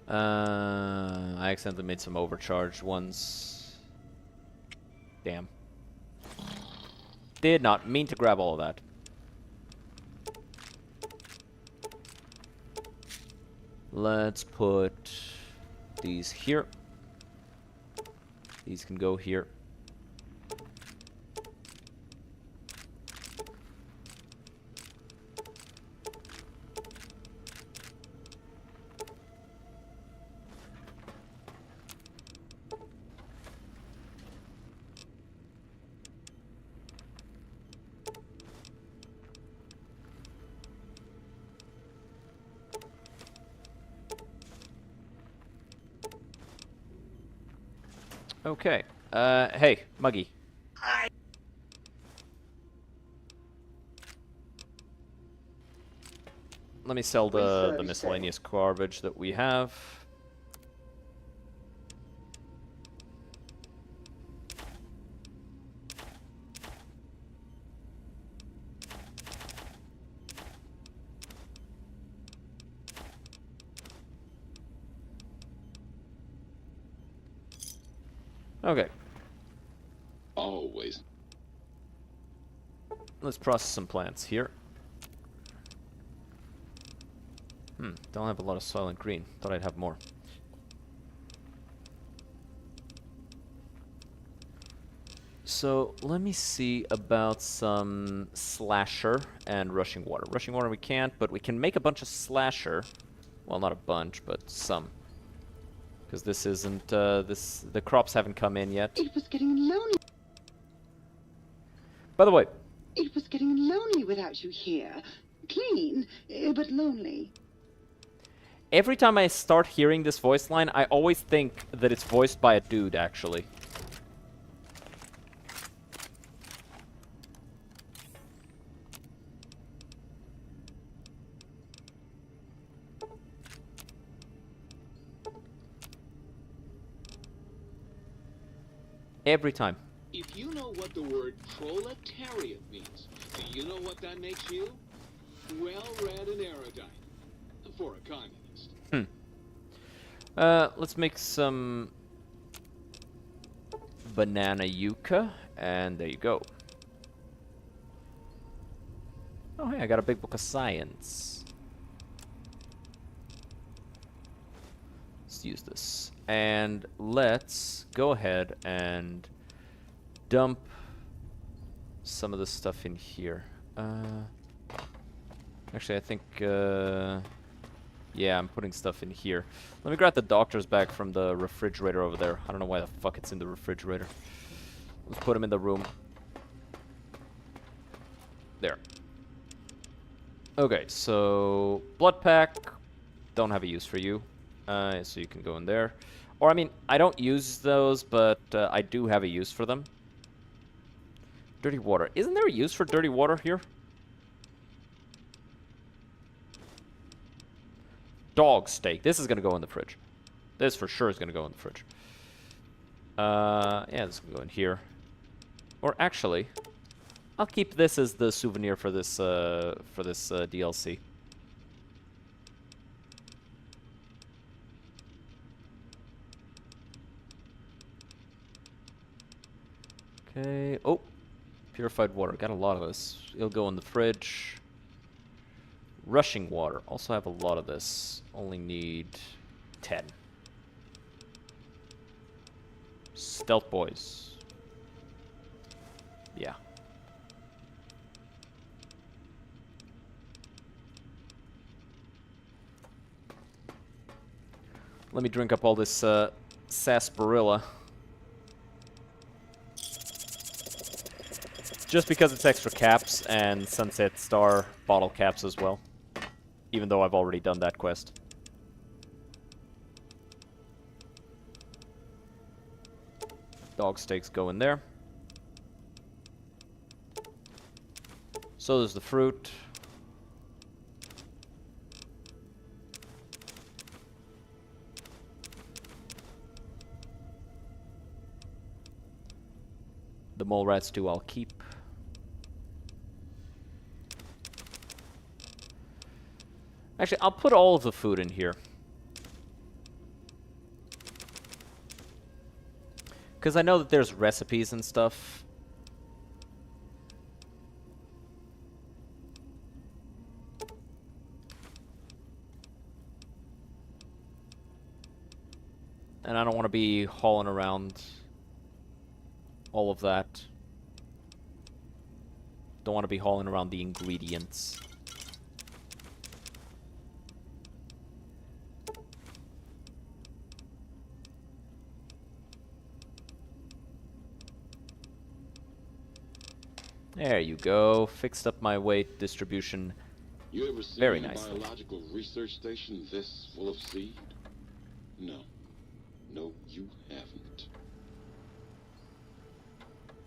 I accidentally made some overcharged ones. Damn. Did not mean to grab all of that. Let's put these here. These can go here. Okay. Hey, Muggy. Hi. Let me sell the miscellaneous garbage that we have. Okay. Always. Let's process some plants here. Don't have a lot of Soylent Green. Thought I'd have more. So, let me see about some Slasher and Rushing Water. Rushing Water we can't, but we can make a bunch of Slasher. Well, not a bunch, but some. Because this isn't, the crops haven't come in yet. It was getting lonely. By the way. It was getting lonely without you here. Clean, but lonely. Every time I start hearing this voice line, I always think that it's voiced by a dude, actually. Every time. If you know what the word proletariat means, do you know what that makes you? Well-read and erudite. For a communist. Let's make some banana yucca, and there you go. Oh, hey, I got a big book of science. Let's use this. And let's go ahead and dump some of this stuff in here. Actually, I think, yeah, I'm putting stuff in here. Let me grab the doctor's bag from the refrigerator over there. I don't know why the fuck it's in the refrigerator. Let's put him in the room. There. Okay, so blood pack. Don't have a use for you. So you can go in there. Or, I mean, I don't use those, but I do have a use for them. Dirty water. Isn't there a use for dirty water here? Dog steak. This is going to go in the fridge. This for sure is going to go in the fridge. Yeah, this can go in here. Or actually, I'll keep this as the souvenir for this DLC. Okay. Oh, purified water. Got a lot of this. It'll go in the fridge. Rushing water. Also have a lot of this. Only need 10. Stealth boys. Yeah. Let me drink up all this sarsaparilla. Just because it's extra caps and Sunset Star bottle caps as well. Even though I've already done that quest. Dog steaks go in there. So there's the fruit. The mole rats too I'll keep. Actually, I'll put all of the food in here. Because I know that there's recipes and stuff. And I don't want to be hauling around all of that. Don't want to be hauling around the ingredients. There you go. Fixed up my weight distribution. You ever seen Very a nicely. biological research station this full of seed? No. No, you haven't.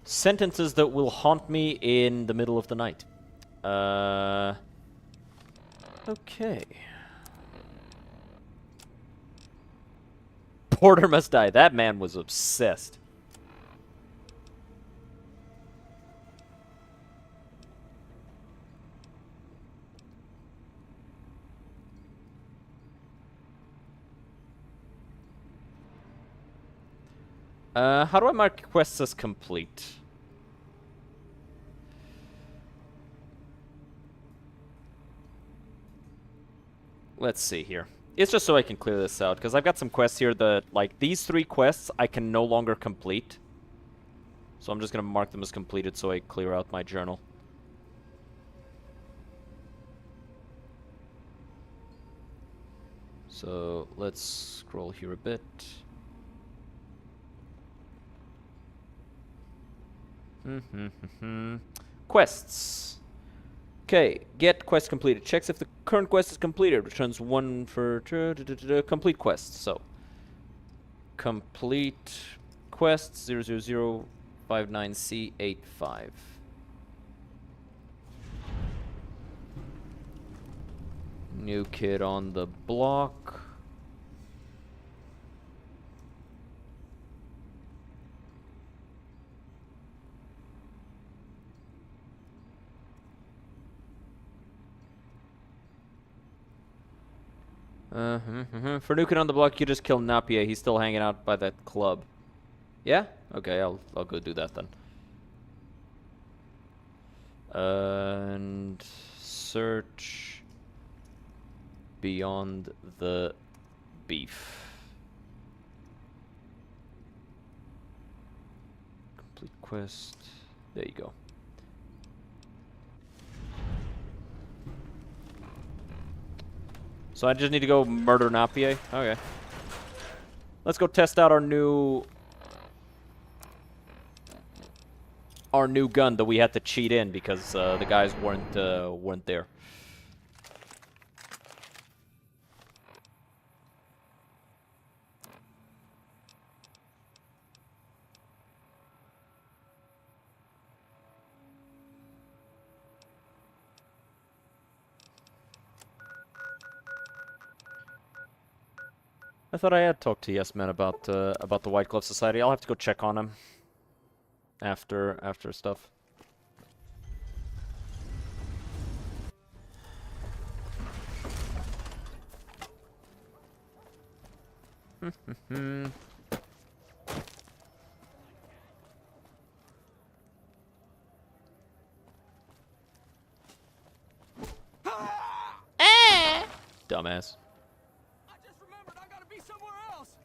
Sentences that will haunt me in the middle of the night. Okay. Porter must die. That man was obsessed. How do I mark quests as complete? Let's see here. It's just so I can clear this out, because I've got some quests here that, like, these 3 quests I can no longer complete. So I'm just going to mark them as completed so I clear out my journal. So let's scroll here a bit. Quests. Okay, get quest completed. Checks if the current quest is completed. Returns 1 for complete quests. So, complete quest 00059C85. New kid on the block. For new kid on the block, you just kill Napier. He's still hanging out by that club. Yeah? Okay, I'll go do that then. And search beyond the beef. Complete quest. There you go. So I just need to go murder Napier? Okay. Let's go test out our new gun that we had to cheat in because the guys weren't there. I thought I had talked to Yes Man about the White Glove Society. I'll have to go check on him after stuff. Dumbass. I just remembered I gotta be somewhere else.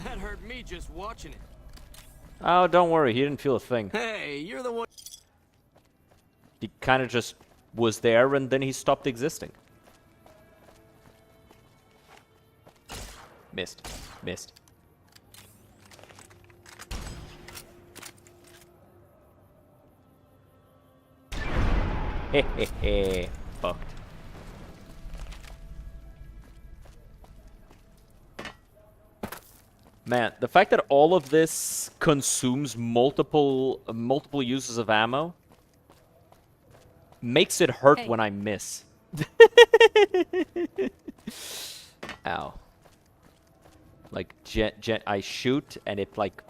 That hurt me just watching it. Oh, don't worry. He didn't feel a thing. Hey, you're the one. He kind of just was there and then he stopped existing. Missed. Missed. Hehehe. Fucked. Man, the fact that all of this consumes multiple uses of ammo makes it hurt when I miss. Ow. Like, I shoot and it like,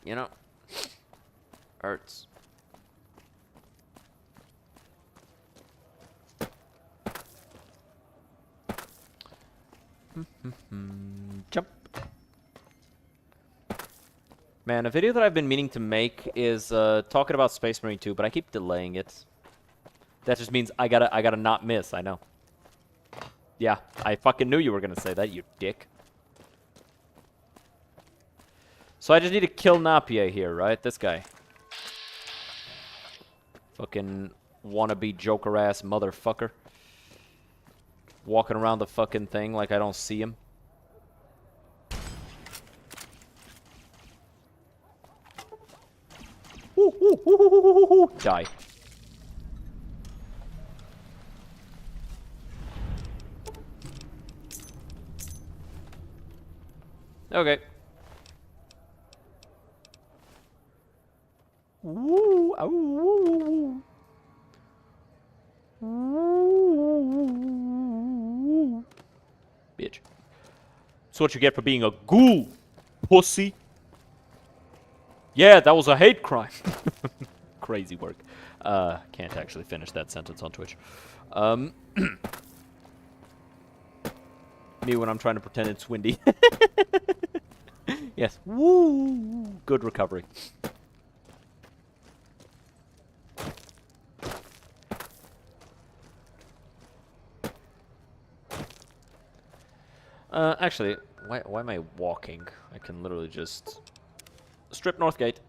you know, hurts. Jump. Man, a video that I've been meaning to make is talking about Space Marine 2, but I keep delaying it. That just means I gotta not miss, I know. Yeah, I fucking knew you were gonna say that, you dick. So I just need to kill Napier here, right? This guy. Fucking wannabe Joker-ass motherfucker. Walking around the fucking thing like I don't see him. Die. Okay. Woo! Woo! Bitch. That's what you get for being a ghoul, pussy. Yeah, that was a hate crime. Crazy work. Can't actually finish that sentence on Twitch. Me when I'm trying to pretend it's windy. Yes. Woo! Good recovery. Actually, why am I walking? I can literally just strip North Gate.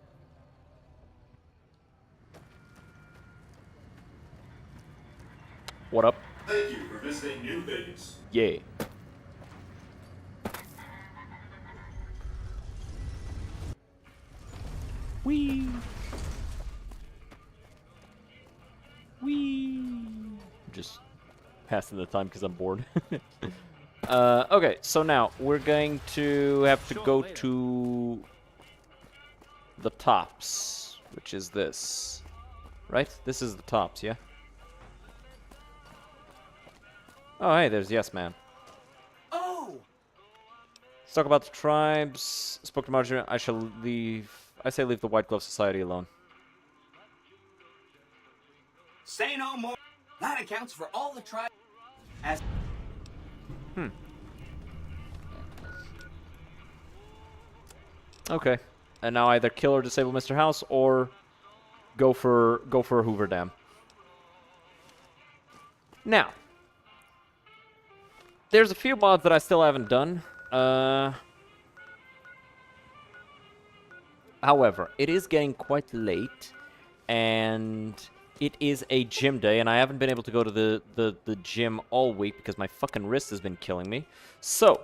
What up? Thank you for visiting New Vegas. Yeah. Wee. Wee. Just passing the time because I'm bored. Okay, so now we're going to have to go to the tops, which is this. Right? This is the tops, yeah? Oh, hey, there's Yes Man. Oh! Let's talk about the tribes. Spoke to Marjorie. I shall leave. I say leave the White Glove Society alone. Say no more. That accounts for all the tribes. Okay. And now either kill or disable Mr. House or go for Hoover Dam. Now, there's a few mods that I still haven't done. However, it is getting quite late, and it is a gym day, and I haven't been able to go to the gym all week because my fucking wrist has been killing me. So,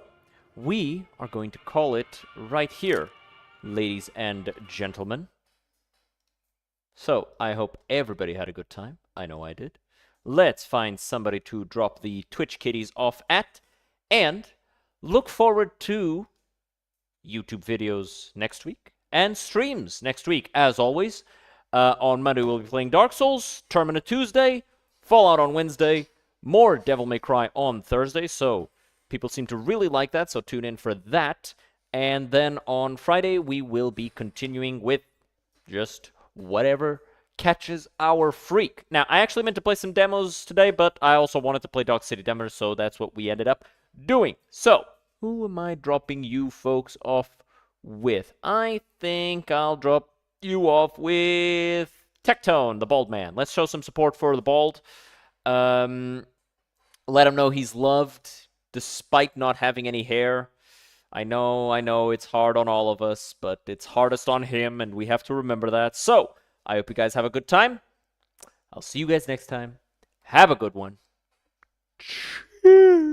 we are going to call it right here, ladies and gentlemen. So, I hope everybody had a good time. I know I did. Let's find somebody to drop the Twitch kitties off at, and look forward to YouTube videos next week and streams next week, as always. On Monday, we'll be playing Dark Souls, Termina Tuesday, Fallout on Wednesday, more Devil May Cry on Thursday, so people seem to really like that, so tune in for that. And then on Friday, we will be continuing with just whatever catches our freak. Now, I actually meant to play some demos today, but I also wanted to play Dog City Demos, so that's what we ended up doing. So, who am I dropping you folks off with? I think I'll drop you off with Tectone, the bald man. Let's show some support for the bald. Let him know he's loved despite not having any hair. I know, it's hard on all of us, but it's hardest on him, and we have to remember that. So, I hope you guys have a good time. I'll see you guys next time. Have a good one. Cheers.